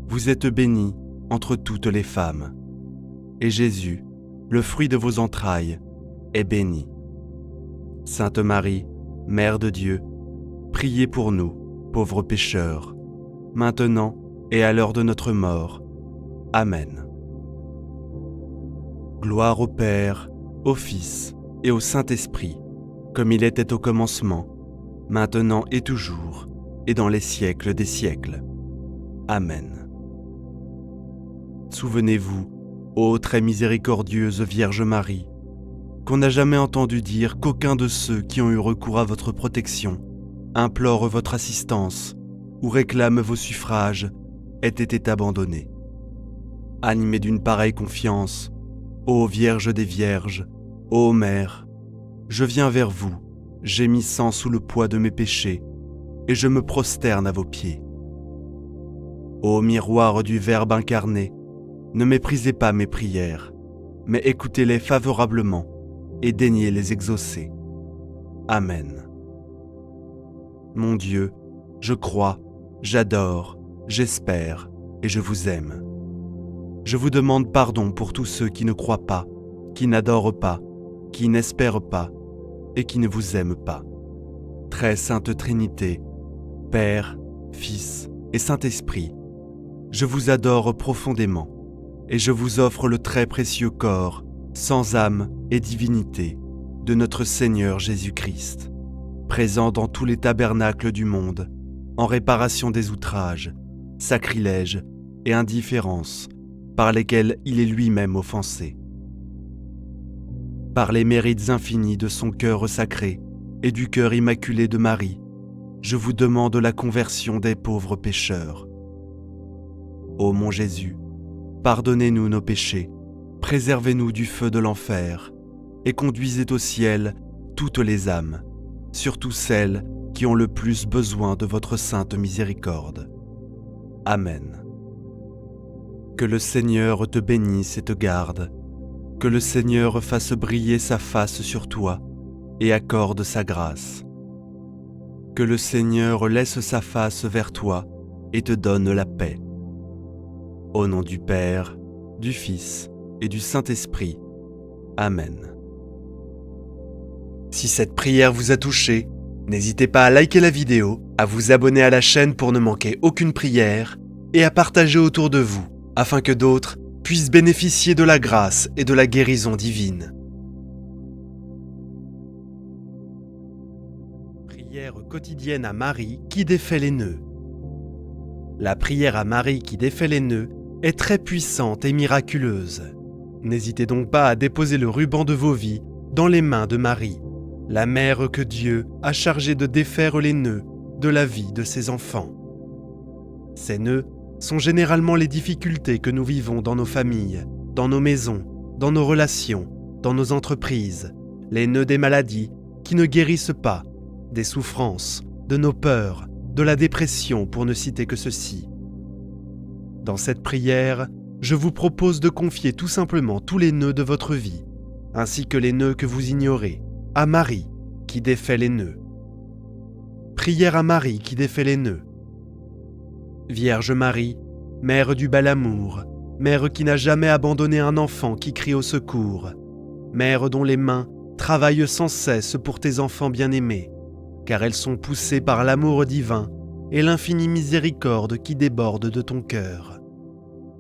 Vous êtes bénie entre toutes les femmes. Et Jésus, le fruit de vos entrailles, est béni. Sainte Marie, Mère de Dieu, priez pour nous, pauvres pécheurs, maintenant et à l'heure de notre mort. Amen. Gloire au Père, au Fils et au Saint-Esprit, comme il était au commencement, maintenant et toujours, et dans les siècles des siècles. Amen. Souvenez-vous, ô très miséricordieuse Vierge Marie, qu'on n'a jamais entendu dire qu'aucun de ceux qui ont eu recours à votre protection, implore votre assistance ou réclame vos suffrages, ait été abandonné. Animé d'une pareille confiance, ô Vierge des Vierges, ô Mère, je viens vers vous, gémissant sous le poids de mes péchés, et je me prosterne à vos pieds. Ô miroir du Verbe incarné, ne méprisez pas mes prières, mais écoutez-les favorablement et daignez les exaucer. Amen. Mon Dieu, je crois, j'adore, j'espère et je vous aime. Je vous demande pardon pour tous ceux qui ne croient pas, qui n'adorent pas, qui n'espèrent pas et qui ne vous aiment pas. Très sainte Trinité, Père, Fils et Saint-Esprit, je vous adore profondément et je vous offre le très précieux corps, sans âme et divinité, de notre Seigneur Jésus-Christ, présent dans tous les tabernacles du monde, en réparation des outrages, sacrilèges et indifférences par lesquels il est lui-même offensé. Par les mérites infinis de son cœur sacré et du cœur immaculé de Marie, je vous demande la conversion des pauvres pécheurs. Ô mon Jésus, pardonnez-nous nos péchés, préservez-nous du feu de l'enfer et conduisez au ciel toutes les âmes, surtout celles qui ont le plus besoin de votre sainte miséricorde. Amen. Que le Seigneur te bénisse et te garde, que le Seigneur fasse briller sa face sur toi et accorde sa grâce. Que le Seigneur laisse sa face vers toi et te donne la paix. Au nom du Père, du Fils et du Saint-Esprit. Amen. Si cette prière vous a touché, n'hésitez pas à liker la vidéo, à vous abonner à la chaîne pour ne manquer aucune prière et à partager autour de vous, afin que d'autres puissent bénéficier de la grâce et de la guérison divine. Prière quotidienne à Marie qui défait les nœuds. La prière à Marie qui défait les nœuds est très puissante et miraculeuse. N'hésitez donc pas à déposer le ruban de vos vies dans les mains de Marie, la mère que Dieu a chargée de défaire les nœuds de la vie de ses enfants. Ces nœuds sont généralement les difficultés que nous vivons dans nos familles, dans nos maisons, dans nos relations, dans nos entreprises, les nœuds des maladies qui ne guérissent pas, des souffrances, de nos peurs, de la dépression pour ne citer que ceci. Dans cette prière, je vous propose de confier tout simplement tous les nœuds de votre vie, ainsi que les nœuds que vous ignorez, à Marie qui défait les nœuds. Prière à Marie qui défait les nœuds. Vierge Marie, Mère du bel amour, Mère qui n'a jamais abandonné un enfant qui crie au secours, Mère dont les mains travaillent sans cesse pour tes enfants bien-aimés, car elles sont poussées par l'amour divin et l'infinie miséricorde qui déborde de ton cœur.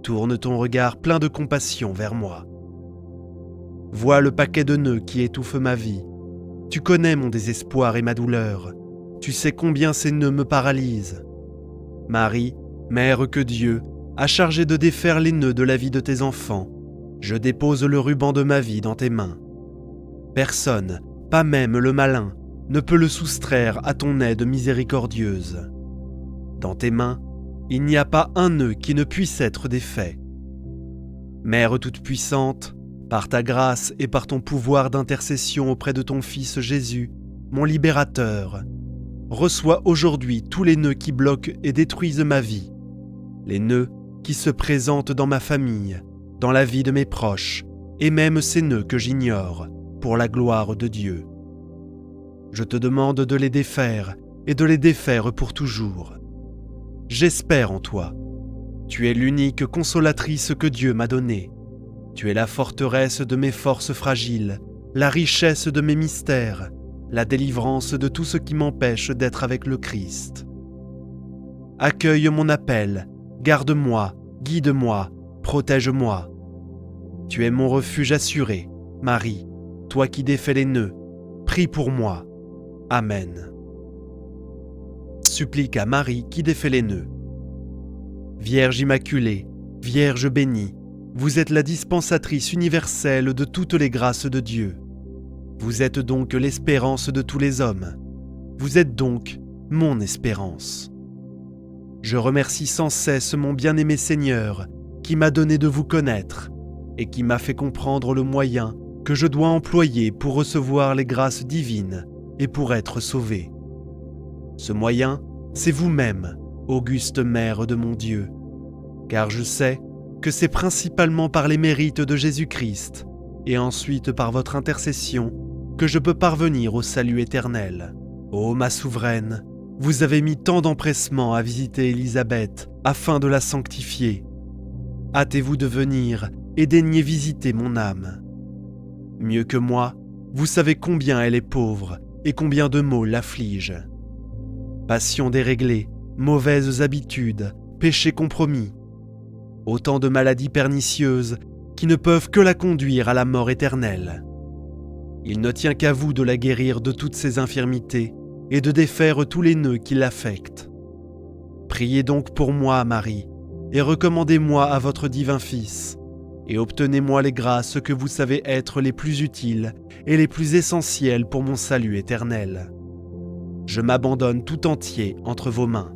Tourne ton regard plein de compassion vers moi. Vois le paquet de nœuds qui étouffe ma vie. Tu connais mon désespoir et ma douleur. Tu sais combien ces nœuds me paralysent. Marie, Mère que Dieu a chargé de défaire les nœuds de la vie de tes enfants, je dépose le ruban de ma vie dans tes mains. Personne, pas même le malin, ne peut le soustraire à ton aide miséricordieuse. Dans tes mains, il n'y a pas un nœud qui ne puisse être défait. Mère toute-puissante, par ta grâce et par ton pouvoir d'intercession auprès de ton Fils Jésus, mon libérateur, reçois aujourd'hui tous les nœuds qui bloquent et détruisent ma vie, les nœuds qui se présentent dans ma famille, dans la vie de mes proches, et même ces nœuds que j'ignore, pour la gloire de Dieu. Je te demande de les défaire et de les défaire pour toujours. J'espère en toi. Tu es l'unique consolatrice que Dieu m'a donnée. Tu es la forteresse de mes forces fragiles, la richesse de mes mystères, la délivrance de tout ce qui m'empêche d'être avec le Christ. Accueille mon appel, garde-moi, guide-moi, protège-moi. Tu es mon refuge assuré, Marie, toi qui défais les nœuds, prie pour moi. Amen. Supplique à Marie qui défait les nœuds. Vierge Immaculée, Vierge bénie, vous êtes la dispensatrice universelle de toutes les grâces de Dieu. Vous êtes donc l'espérance de tous les hommes. Vous êtes donc mon espérance. Je remercie sans cesse mon bien-aimé Seigneur qui m'a donné de vous connaître et qui m'a fait comprendre le moyen que je dois employer pour recevoir les grâces divines et pour être sauvé. Ce moyen, c'est vous-même, auguste Mère de mon Dieu, car je sais que c'est principalement par les mérites de Jésus-Christ et ensuite par votre intercession que je peux parvenir au salut éternel. Ô ma souveraine, vous avez mis tant d'empressement à visiter Élisabeth afin de la sanctifier. Hâtez-vous de venir et daignez visiter mon âme. Mieux que moi, vous savez combien elle est pauvre et combien de maux l'affligent. Passion déréglée, mauvaises habitudes, péchés compromis. Autant de maladies pernicieuses qui ne peuvent que la conduire à la mort éternelle. Il ne tient qu'à vous de la guérir de toutes ses infirmités et de défaire tous les nœuds qui l'affectent. Priez donc pour moi, Marie, et recommandez-moi à votre divin Fils, et obtenez-moi les grâces que vous savez être les plus utiles et les plus essentielles pour mon salut éternel. Je m'abandonne tout entier entre vos mains.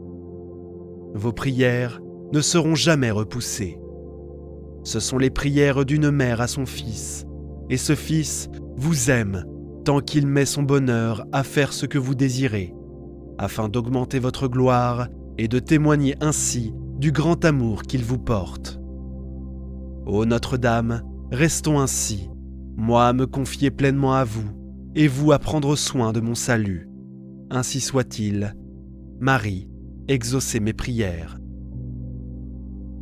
Vos prières ne seront jamais repoussées. Ce sont les prières d'une mère à son fils, et ce fils vous aime tant qu'il met son bonheur à faire ce que vous désirez, afin d'augmenter votre gloire et de témoigner ainsi du grand amour qu'il vous porte. Ô Notre-Dame, restons ainsi, moi à me confier pleinement à vous, et vous à prendre soin de mon salut. Ainsi soit-il. Marie, exaucez mes prières.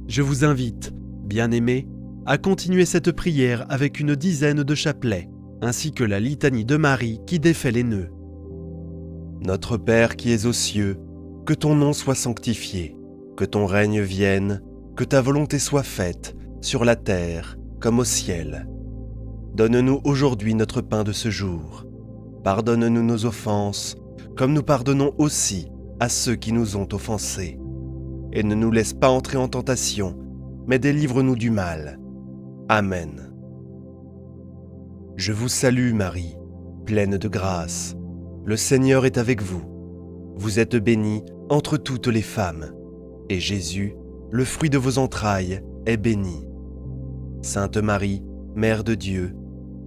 Je vous invite, bien-aimés, à continuer cette prière avec une dizaine de chapelets, ainsi que la litanie de Marie qui défait les nœuds. Notre Père qui es aux cieux, que ton nom soit sanctifié, que ton règne vienne, que ta volonté soit faite, sur la terre comme au ciel. Donne-nous aujourd'hui notre pain de ce jour. Pardonne-nous nos offenses, comme nous pardonnons aussi à ceux qui nous ont offensés. Et ne nous laisse pas entrer en tentation, mais délivre-nous du mal. Amen. Je vous salue Marie, pleine de grâce. Le Seigneur est avec vous. Vous êtes bénie entre toutes les femmes, et Jésus, le fruit de vos entrailles, est béni. Sainte Marie, Mère de Dieu,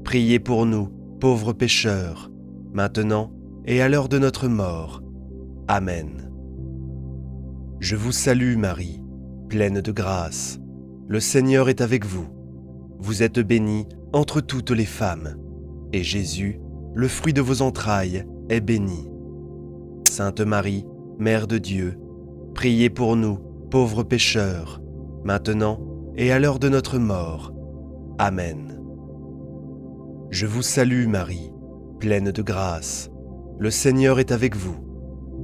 priez pour nous, pauvres pécheurs, maintenant et à l'heure de notre mort. Amen. Je vous salue Marie, pleine de grâce. Le Seigneur est avec vous. Vous êtes bénie entre toutes les femmes, et Jésus, le fruit de vos entrailles, est béni. Sainte Marie, Mère de Dieu, priez pour nous, pauvres pécheurs, maintenant et à l'heure de notre mort. Amen. Je vous salue Marie, pleine de grâce. Le Seigneur est avec vous.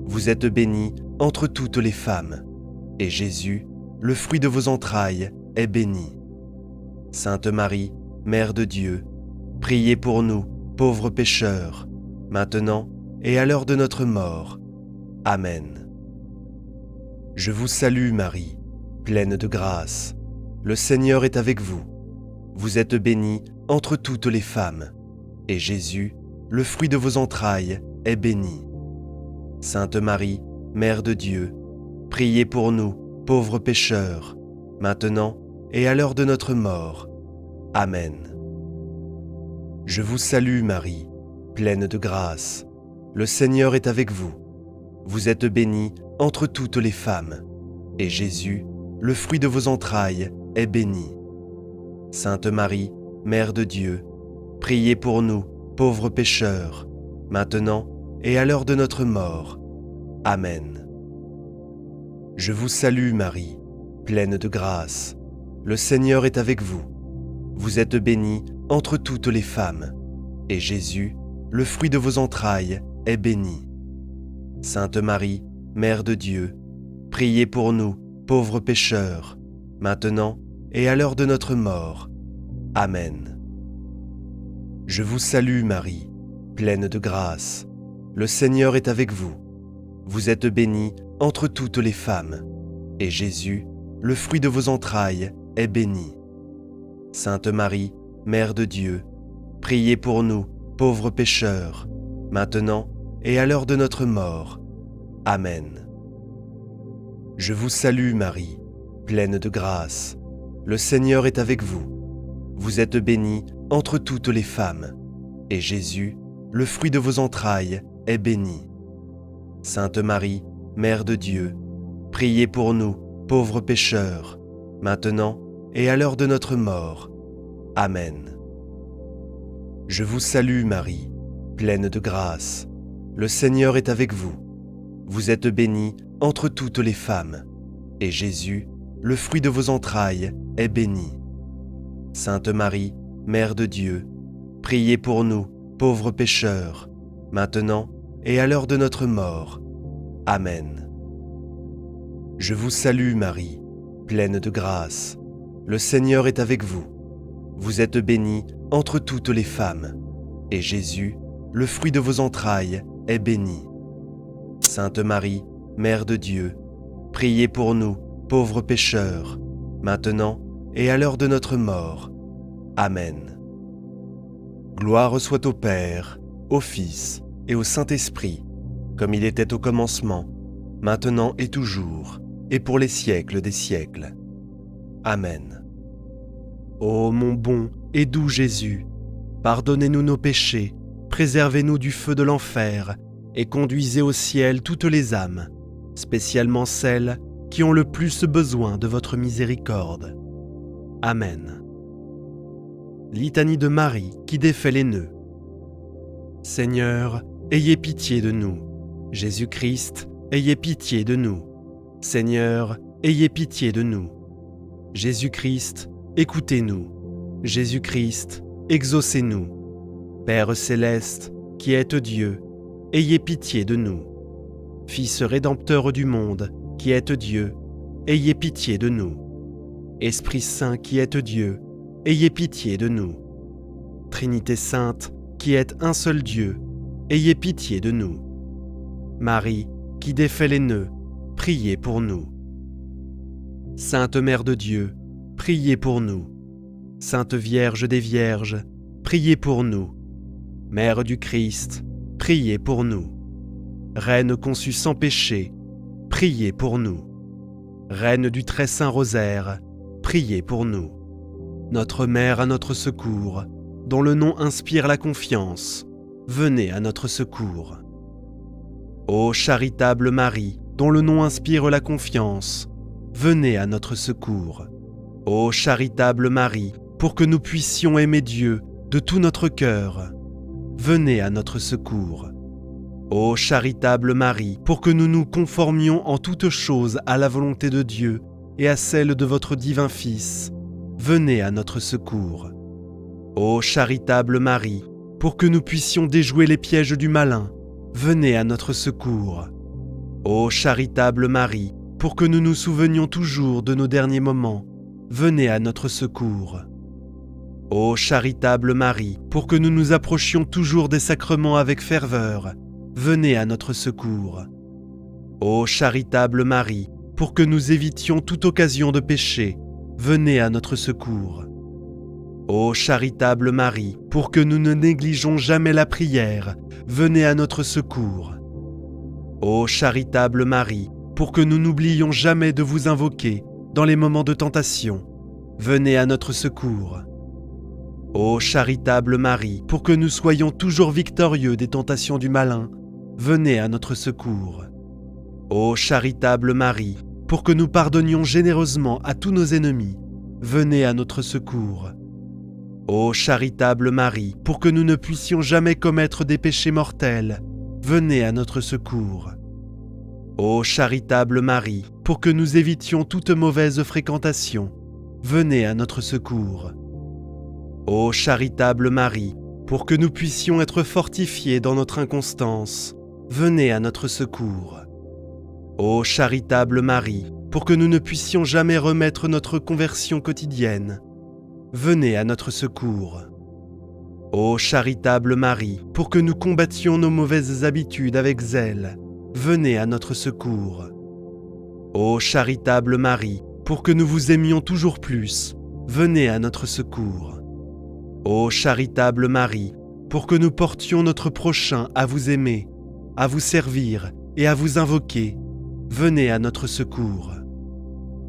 Vous êtes bénie entre toutes les femmes, et Jésus, le fruit de vos entrailles, est béni. Sainte Marie, Mère de Dieu, priez pour nous, pauvres pécheurs, maintenant et à l'heure de notre mort. Amen. Je vous salue Marie, pleine de grâce. Le Seigneur est avec vous. Vous êtes bénie entre toutes les femmes, et Jésus, le fruit de vos entrailles, est béni. Sainte Marie, Mère de Dieu, priez pour nous, pauvres pécheurs, maintenant et à l'heure de notre mort. Amen. Je vous salue Marie, pleine de grâce. Le Seigneur est avec vous. Vous êtes bénie entre toutes les femmes, et Jésus, le fruit de vos entrailles, est béni. Sainte Marie, Mère de Dieu, priez pour nous, pauvres pécheurs, maintenant et à l'heure de notre mort. Amen. Je vous salue Marie, pleine de grâce. Le Seigneur est avec vous. Vous êtes bénie entre toutes les femmes, et Jésus, le fruit de vos entrailles, est béni. Sainte Marie, Mère de Dieu, priez pour nous, pauvres pécheurs, maintenant et à l'heure de notre mort. Amen. Je vous salue Marie, pleine de grâce. Le Seigneur est avec vous. Vous êtes bénie entre toutes les femmes, et Jésus, le fruit de vos entrailles, est béni. Sainte Marie, Mère de Dieu, priez pour nous, pauvres pécheurs, maintenant et à l'heure de notre mort. Amen. Je vous salue Marie, pleine de grâce. Le Seigneur est avec vous. Vous êtes bénie entre toutes les femmes, et Jésus, le fruit de vos entrailles, est béni. Sainte Marie, Mère de Dieu, priez pour nous, pauvres pécheurs, maintenant et à l'heure de notre mort. Amen. Je vous salue Marie, pleine de grâce. Le Seigneur est avec vous. Vous êtes bénie entre toutes les femmes, et Jésus, le fruit de vos entrailles, est béni. Sainte Marie, Mère de Dieu, priez pour nous, pauvres pécheurs, maintenant et à l'heure de notre mort. Amen. Je vous salue Marie, pleine de grâce. Le Seigneur est avec vous. Vous êtes bénie entre toutes les femmes, et Jésus, le fruit de vos entrailles, est béni. Sainte Marie, Mère de Dieu, priez pour nous, pauvres pécheurs, maintenant et à l'heure de notre mort. Amen. Gloire soit au Père, au Fils et au Saint-Esprit, comme il était au commencement, maintenant et toujours, et pour les siècles des siècles. Amen. Ô mon bon et doux Jésus, pardonnez-nous nos péchés, préservez-nous du feu de l'enfer, et conduisez au ciel toutes les âmes, spécialement celles qui ont le plus besoin de votre miséricorde. Amen. Litanie de Marie qui défait les nœuds. Seigneur, ayez pitié de nous. Jésus-Christ, ayez pitié de nous. Seigneur, ayez pitié de nous. Jésus-Christ, écoutez-nous. Jésus-Christ, exaucez-nous. Père céleste, qui êtes Dieu, ayez pitié de nous. Fils rédempteur du monde, qui êtes Dieu, ayez pitié de nous. Esprit Saint qui êtes Dieu, ayez pitié de nous. Trinité Sainte, qui êtes un seul Dieu, ayez pitié de nous. Marie, qui défait les nœuds, priez pour nous. Sainte Mère de Dieu, priez pour nous. Sainte Vierge des Vierges, priez pour nous. Mère du Christ, priez pour nous. Reine conçue sans péché, priez pour nous. Reine du très saint rosaire, priez pour nous. Notre Mère à notre secours, dont le nom inspire la confiance, venez à notre secours. Ô charitable Marie, dont le nom inspire la confiance, venez à notre secours. Ô charitable Marie, pour que nous puissions aimer Dieu de tout notre cœur, venez à notre secours. Ô charitable Marie, pour que nous nous conformions en toutes choses à la volonté de Dieu et à celle de votre divin Fils, venez à notre secours. Ô charitable Marie, pour que nous puissions déjouer les pièges du malin, venez à notre secours. Ô charitable Marie, pour que nous nous souvenions toujours de nos derniers moments, venez à notre secours. Ô charitable Marie, pour que nous nous approchions toujours des sacrements avec ferveur, venez à notre secours. Ô charitable Marie, pour que nous évitions toute occasion de péché, venez à notre secours. Ô charitable Marie, pour que nous ne négligeons jamais la prière, venez à notre secours. Ô charitable Marie, pour que nous n'oublions jamais de vous invoquer dans les moments de tentation, venez à notre secours. Ô charitable Marie, pour que nous soyons toujours victorieux des tentations du malin, venez à notre secours. Ô charitable Marie, pour que nous pardonnions généreusement à tous nos ennemis, venez à notre secours. Ô charitable Marie, pour que nous ne puissions jamais commettre des péchés mortels, venez à notre secours. Ô charitable Marie, pour que nous évitions toute mauvaise fréquentation, venez à notre secours. Ô charitable Marie, pour que nous puissions être fortifiés dans notre inconstance, venez à notre secours. Ô charitable Marie, pour que nous ne puissions jamais remettre notre conversion quotidienne, venez à notre secours. Ô charitable Marie, pour que nous combattions nos mauvaises habitudes avec zèle, venez à notre secours. Ô charitable Marie, pour que nous vous aimions toujours plus, venez à notre secours. Ô charitable Marie, pour que nous portions notre prochain à vous aimer, à vous servir et à vous invoquer, venez à notre secours.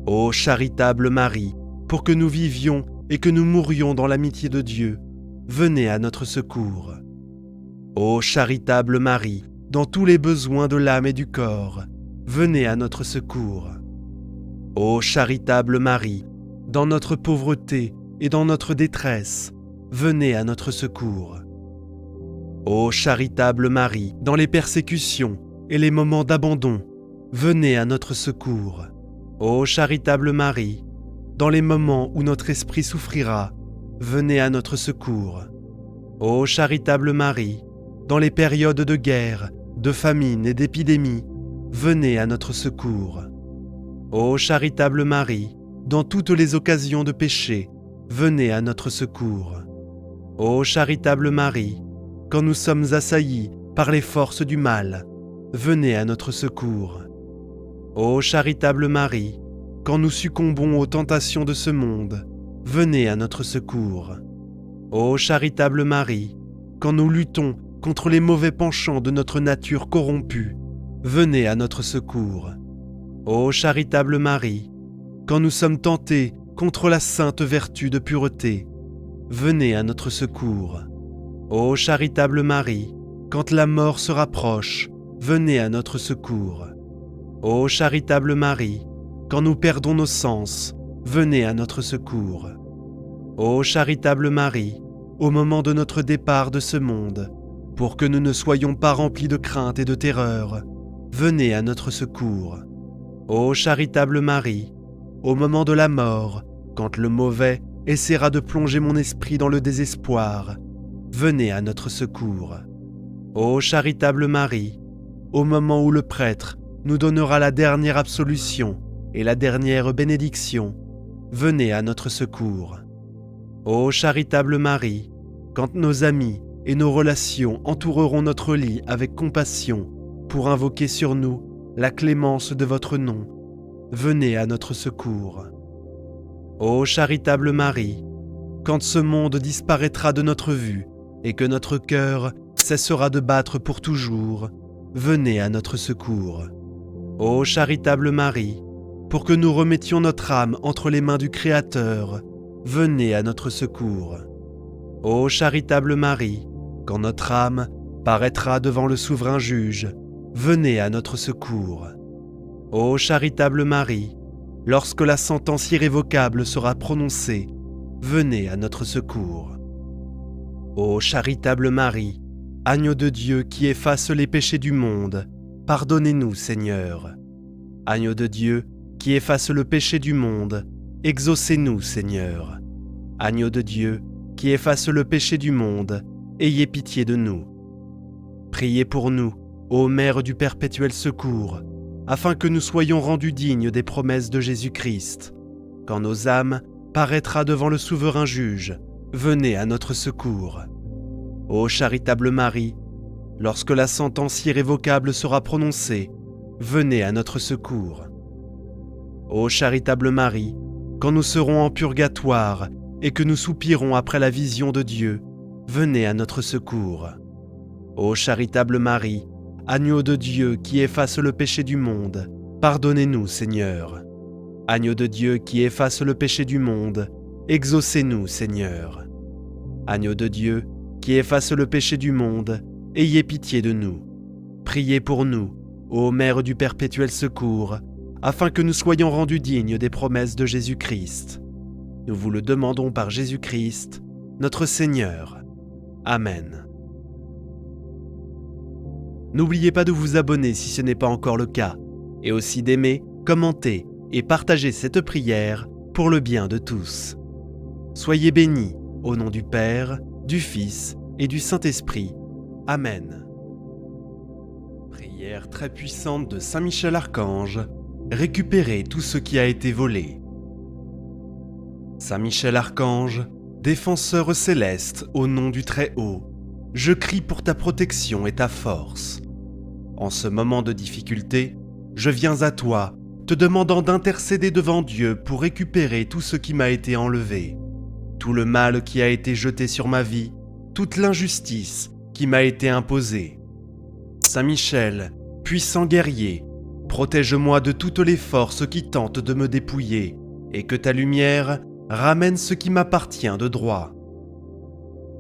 Ô charitable Marie, pour que nous vivions et que nous mourions dans l'amitié de Dieu, venez à notre secours. Ô charitable Marie, dans tous les besoins de l'âme et du corps, venez à notre secours. Ô charitable Marie, dans notre pauvreté et dans notre détresse, venez à notre secours. Ô charitable Marie, dans les persécutions et les moments d'abandon, venez à notre secours. Ô charitable Marie, dans les moments où notre esprit souffrira, venez à notre secours. Ô charitable Marie, dans les périodes de guerre, de famine et d'épidémie, venez à notre secours. Ô charitable Marie, dans toutes les occasions de péché, venez à notre secours. Ô charitable Marie, quand nous sommes assaillis par les forces du mal, venez à notre secours. Ô charitable Marie, quand nous succombons aux tentations de ce monde, venez à notre secours. Ô charitable Marie, quand nous luttons contre les mauvais penchants de notre nature corrompue, venez à notre secours. Ô charitable Marie, quand nous sommes tentés contre la sainte vertu de pureté, venez à notre secours. Ô charitable Marie, quand la mort se rapproche, venez à notre secours. Ô charitable Marie, quand nous perdons nos sens, venez à notre secours. Ô charitable Marie, au moment de notre départ de ce monde, pour que nous ne soyons pas remplis de crainte et de terreur, venez à notre secours. Ô charitable Marie, au moment de la mort, quand le mauvais essaiera de plonger mon esprit dans le désespoir, venez à notre secours. Ô charitable Marie, au moment où le prêtre nous donnera la dernière absolution et la dernière bénédiction, venez à notre secours. Ô charitable Marie, quand nos amis et nos relations entoureront notre lit avec compassion pour invoquer sur nous la clémence de votre nom, venez à notre secours. Ô charitable Marie, quand ce monde disparaîtra de notre vue et que notre cœur cessera de battre pour toujours, venez à notre secours. Ô charitable Marie, pour que nous remettions notre âme entre les mains du Créateur, venez à notre secours. Ô charitable Marie, quand notre âme paraîtra devant le souverain juge, venez à notre secours. Ô charitable Marie, lorsque la sentence irrévocable sera prononcée, venez à notre secours. Ô charitable Marie, Agneau de Dieu qui efface les péchés du monde, pardonnez-nous, Seigneur. Agneau de Dieu qui efface le péché du monde, exaucez-nous, Seigneur. Agneau de Dieu qui efface le péché du monde, ayez pitié de nous. Priez pour nous, ô Mère du perpétuel secours, afin que nous soyons rendus dignes des promesses de Jésus-Christ. Quand nos âmes paraîtra devant le souverain juge, venez à notre secours. Ô charitable Marie, lorsque la sentence irrévocable sera prononcée, venez à notre secours. Ô charitable Marie, quand nous serons en purgatoire et que nous soupirons après la vision de Dieu, venez à notre secours. Ô charitable Marie, agneau de Dieu qui efface le péché du monde, pardonnez-nous, Seigneur. Agneau de Dieu qui efface le péché du monde, exaucez-nous, Seigneur. Agneau de Dieu qui efface le péché du monde, ayez pitié de nous. Priez pour nous, ô Mère du perpétuel secours, afin que nous soyons rendus dignes des promesses de Jésus-Christ. Nous vous le demandons par Jésus-Christ, notre Seigneur. Amen. N'oubliez pas de vous abonner si ce n'est pas encore le cas, et aussi d'aimer, commenter et partager cette prière pour le bien de tous. Soyez bénis au nom du Père, du Fils et du Saint-Esprit. Amen. Prière très puissante de Saint Michel Archange, récupérez tout ce qui a été volé. Saint Michel Archange, défenseur céleste au nom du Très-Haut, je crie pour ta protection et ta force. En ce moment de difficulté, je viens à toi, te demandant d'intercéder devant Dieu pour récupérer tout ce qui m'a été enlevé, tout le mal qui a été jeté sur ma vie, toute l'injustice qui m'a été imposée. Saint Michel, puissant guerrier, protège-moi de toutes les forces qui tentent de me dépouiller, et que ta lumière ramène ce qui m'appartient de droit.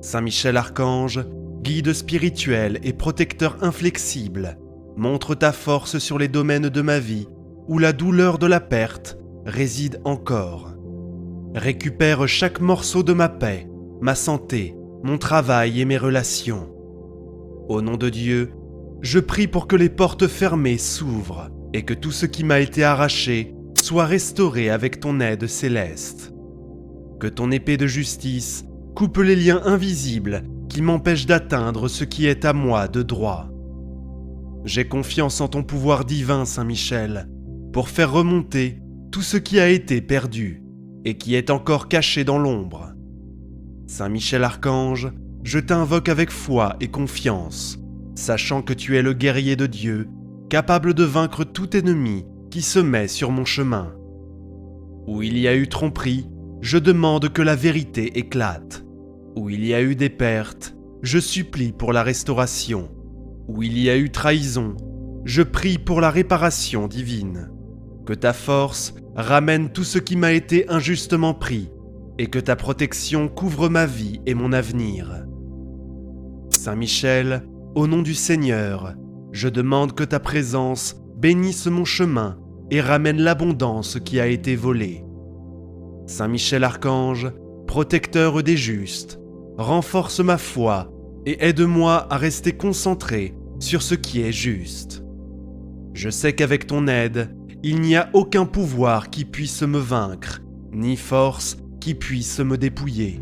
Saint Michel Archange, guide spirituel et protecteur inflexible, montre ta force sur les domaines de ma vie où la douleur de la perte réside encore. Récupère chaque morceau de ma paix, ma santé, mon travail et mes relations. Au nom de Dieu, je prie pour que les portes fermées s'ouvrent et que tout ce qui m'a été arraché soit restauré avec ton aide céleste. Que ton épée de justice coupe les liens invisibles qui m'empêchent d'atteindre ce qui est à moi de droit. J'ai confiance en ton pouvoir divin, Saint Michel, pour faire remonter tout ce qui a été perdu et qui est encore caché dans l'ombre. Saint Michel Archange, je t'invoque avec foi et confiance, sachant que tu es le guerrier de Dieu, capable de vaincre tout ennemi qui se met sur mon chemin. Où il y a eu tromperie, je demande que la vérité éclate. Où il y a eu des pertes, je supplie pour la restauration. Où il y a eu trahison, je prie pour la réparation divine. Que ta force ramène tout ce qui m'a été injustement pris, et que ta protection couvre ma vie et mon avenir. Saint Michel, au nom du Seigneur, je demande que ta présence bénisse mon chemin et ramène l'abondance qui a été volée. Saint Michel Archange, protecteur des justes, renforce ma foi et aide-moi à rester concentré sur ce qui est juste. Je sais qu'avec ton aide, il n'y a aucun pouvoir qui puisse me vaincre, ni force qui puisse me dépouiller.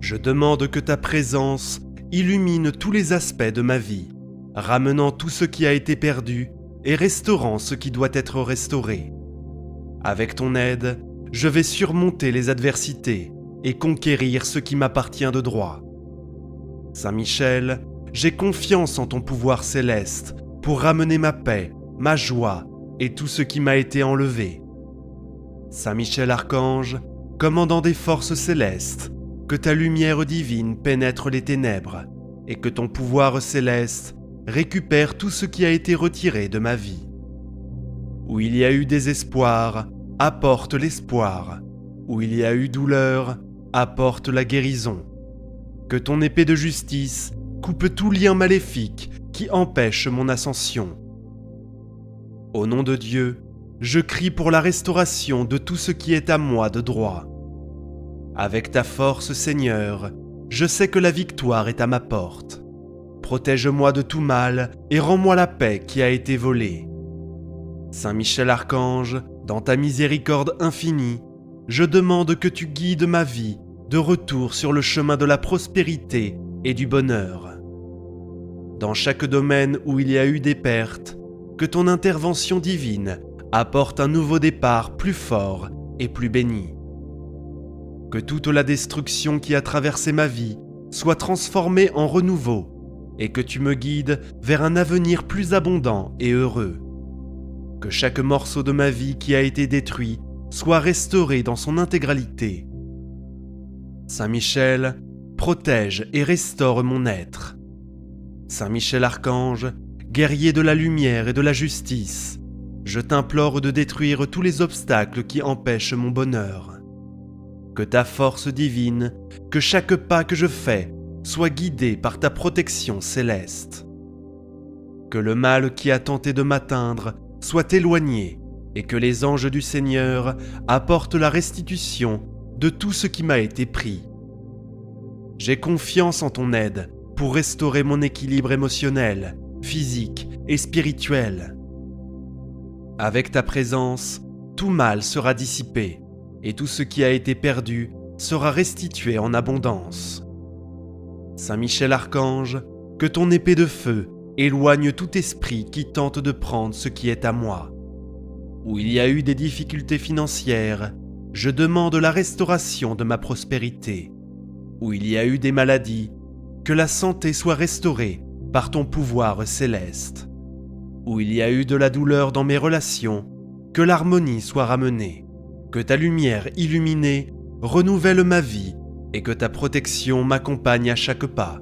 Je demande que ta présence illumine tous les aspects de ma vie, ramenant tout ce qui a été perdu et restaurant ce qui doit être restauré. Avec ton aide, je vais surmonter les adversités et conquérir ce qui m'appartient de droit. Saint Michel, j'ai confiance en ton pouvoir céleste pour ramener ma paix, ma joie et tout ce qui m'a été enlevé. Saint Michel Archange, commandant des forces célestes, que ta lumière divine pénètre les ténèbres et que ton pouvoir céleste récupère tout ce qui a été retiré de ma vie. Où il y a eu désespoir, apporte l'espoir. Où il y a eu douleur, apporte la guérison. Que ton épée de justice coupe tout lien maléfique qui empêche mon ascension. Au nom de Dieu, je crie pour la restauration de tout ce qui est à moi de droit. Avec ta force, Seigneur, je sais que la victoire est à ma porte. protège-moi de tout mal et rends-moi la paix qui a été volée. Saint Michel Archange, dans ta miséricorde infinie, je demande que tu guides ma vie de retour sur le chemin de la prospérité et du bonheur. Dans chaque domaine où il y a eu des pertes, que ton intervention divine apporte un nouveau départ plus fort et plus béni. Que toute la destruction qui a traversé ma vie soit transformée en renouveau et que tu me guides vers un avenir plus abondant et heureux. Que chaque morceau de ma vie qui a été détruit soit restauré dans son intégralité. Saint Michel, protège et restaure mon être. Saint Michel Archange, guerrier de la lumière et de la justice, je t'implore de détruire tous les obstacles qui empêchent mon bonheur. Que ta force divine, que chaque pas que je fais, soit guidé par ta protection céleste. Que le mal qui a tenté de m'atteindre soit éloigné et que les anges du Seigneur apportent la restitution de tout ce qui m'a été pris. J'ai confiance en ton aide pour restaurer mon équilibre émotionnel, physique et spirituel. Avec ta présence, tout mal sera dissipé et tout ce qui a été perdu sera restitué en abondance. Saint Michel Archange, que ton épée de feu éloigne tout esprit qui tente de prendre ce qui est à moi. Où il y a eu des difficultés financières, je demande la restauration de ma prospérité. Où il y a eu des maladies, que la santé soit restaurée par ton pouvoir céleste. Où il y a eu de la douleur dans mes relations, que l'harmonie soit ramenée. Que ta lumière illuminée renouvelle ma vie et que ta protection m'accompagne à chaque pas.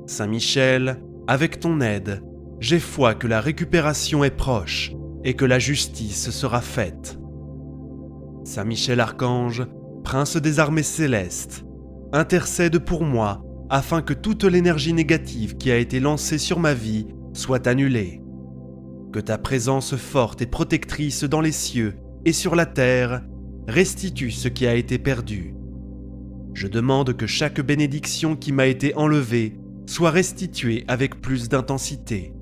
Saint Michel, avec ton aide, j'ai foi que la récupération est proche et que la justice sera faite. Saint Michel Archange, prince des armées célestes, intercède pour moi afin que toute l'énergie négative qui a été lancée sur ma vie soit annulée. Que ta présence forte et protectrice dans les cieux et sur la terre restitue ce qui a été perdu. Je demande que chaque bénédiction qui m'a été enlevée soit restituée avec plus d'intensité.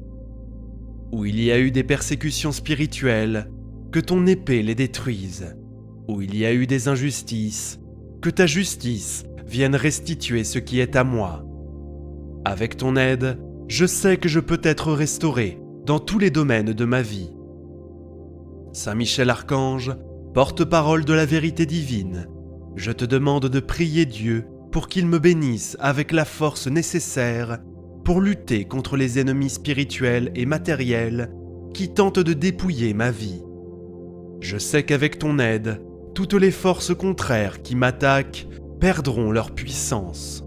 Où il y a eu des persécutions spirituelles, que ton épée les détruise. Où il y a eu des injustices, que ta justice vienne restituer ce qui est à moi. Avec ton aide, je sais que je peux être restauré dans tous les domaines de ma vie. Saint Michel Archange, porte-parole de la vérité divine, je te demande de prier Dieu pour qu'il me bénisse avec la force nécessaire pour lutter contre les ennemis spirituels et matériels qui tentent de dépouiller ma vie. Je sais qu'avec ton aide, toutes les forces contraires qui m'attaquent perdront leur puissance.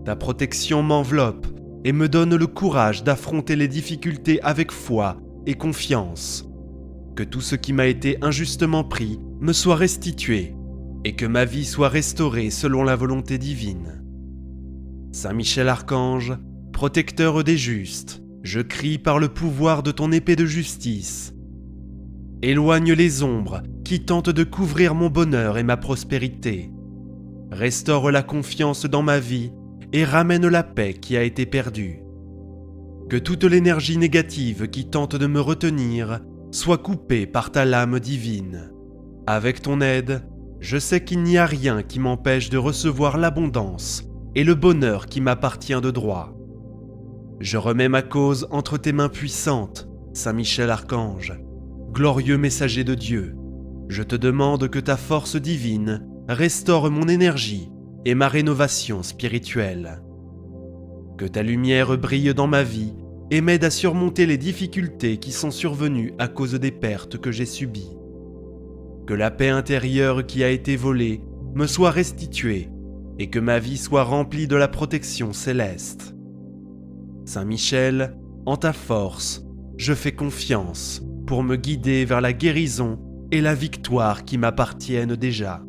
Ta protection m'enveloppe et me donne le courage d'affronter les difficultés avec foi et confiance. Que tout ce qui m'a été injustement pris me soit restitué et que ma vie soit restaurée selon la volonté divine. Saint Michel Archange, protecteur des justes, je crie par le pouvoir de ton épée de justice. Éloigne les ombres qui tentent de couvrir mon bonheur et ma prospérité. Restaure la confiance dans ma vie et ramène la paix qui a été perdue. Que toute l'énergie négative qui tente de me retenir soit coupée par ta lame divine. Avec ton aide, je sais qu'il n'y a rien qui m'empêche de recevoir l'abondance et le bonheur qui m'appartient de droit. Je remets ma cause entre tes mains puissantes, Saint Michel Archange, glorieux messager de Dieu. Je te demande que ta force divine restaure mon énergie et ma rénovation spirituelle. Que ta lumière brille dans ma vie et m'aide à surmonter les difficultés qui sont survenues à cause des pertes que j'ai subies. Que la paix intérieure qui a été volée me soit restituée et que ma vie soit remplie de la protection céleste. Saint Michel, en ta force, je fais confiance pour me guider vers la guérison et la victoire qui m'appartiennent déjà.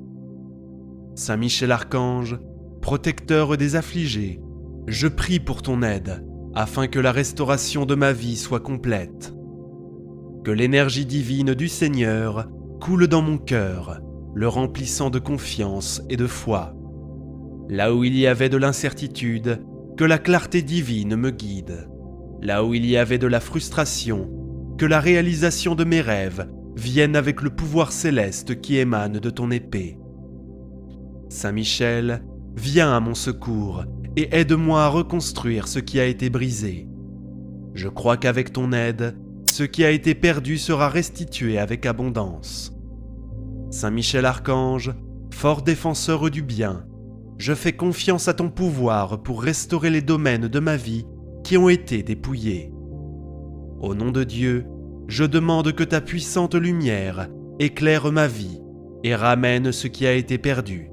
Saint Michel Archange, protecteur des affligés, je prie pour ton aide afin que la restauration de ma vie soit complète. Que l'énergie divine du Seigneur coule dans mon cœur, le remplissant de confiance et de foi. Là où il y avait de l'incertitude, que la clarté divine me guide. Là où il y avait de la frustration, que la réalisation de mes rêves vienne avec le pouvoir céleste qui émane de ton épée. Saint Michel, viens à mon secours et aide-moi à reconstruire ce qui a été brisé. Je crois qu'avec ton aide, ce qui a été perdu sera restitué avec abondance. Saint Michel Archange, fort défenseur du bien, je fais confiance à ton pouvoir pour restaurer les domaines de ma vie qui ont été dépouillés. Au nom de Dieu, je demande que ta puissante lumière éclaire ma vie et ramène ce qui a été perdu.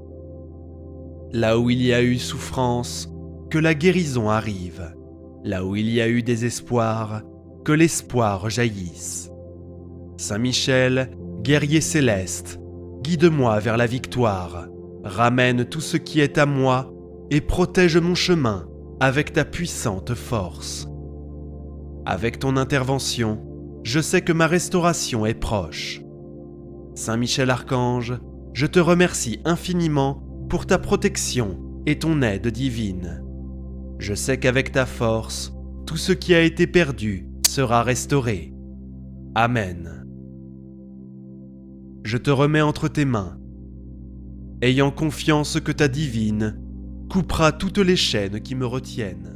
Là où il y a eu souffrance, que la guérison arrive. Là où il y a eu désespoir, que l'espoir jaillisse. Saint Michel, guerrier céleste, guide-moi vers la victoire, ramène tout ce qui est à moi et protège mon chemin avec ta puissante force. Avec ton intervention, je sais que ma restauration est proche. Saint Michel Archange, je te remercie infiniment pour ta protection et ton aide divine. Je sais qu'avec ta force, tout ce qui a été perdu sera restauré. Amen. Je te remets entre tes mains, ayant confiance que ta divine coupera toutes les chaînes qui me retiennent.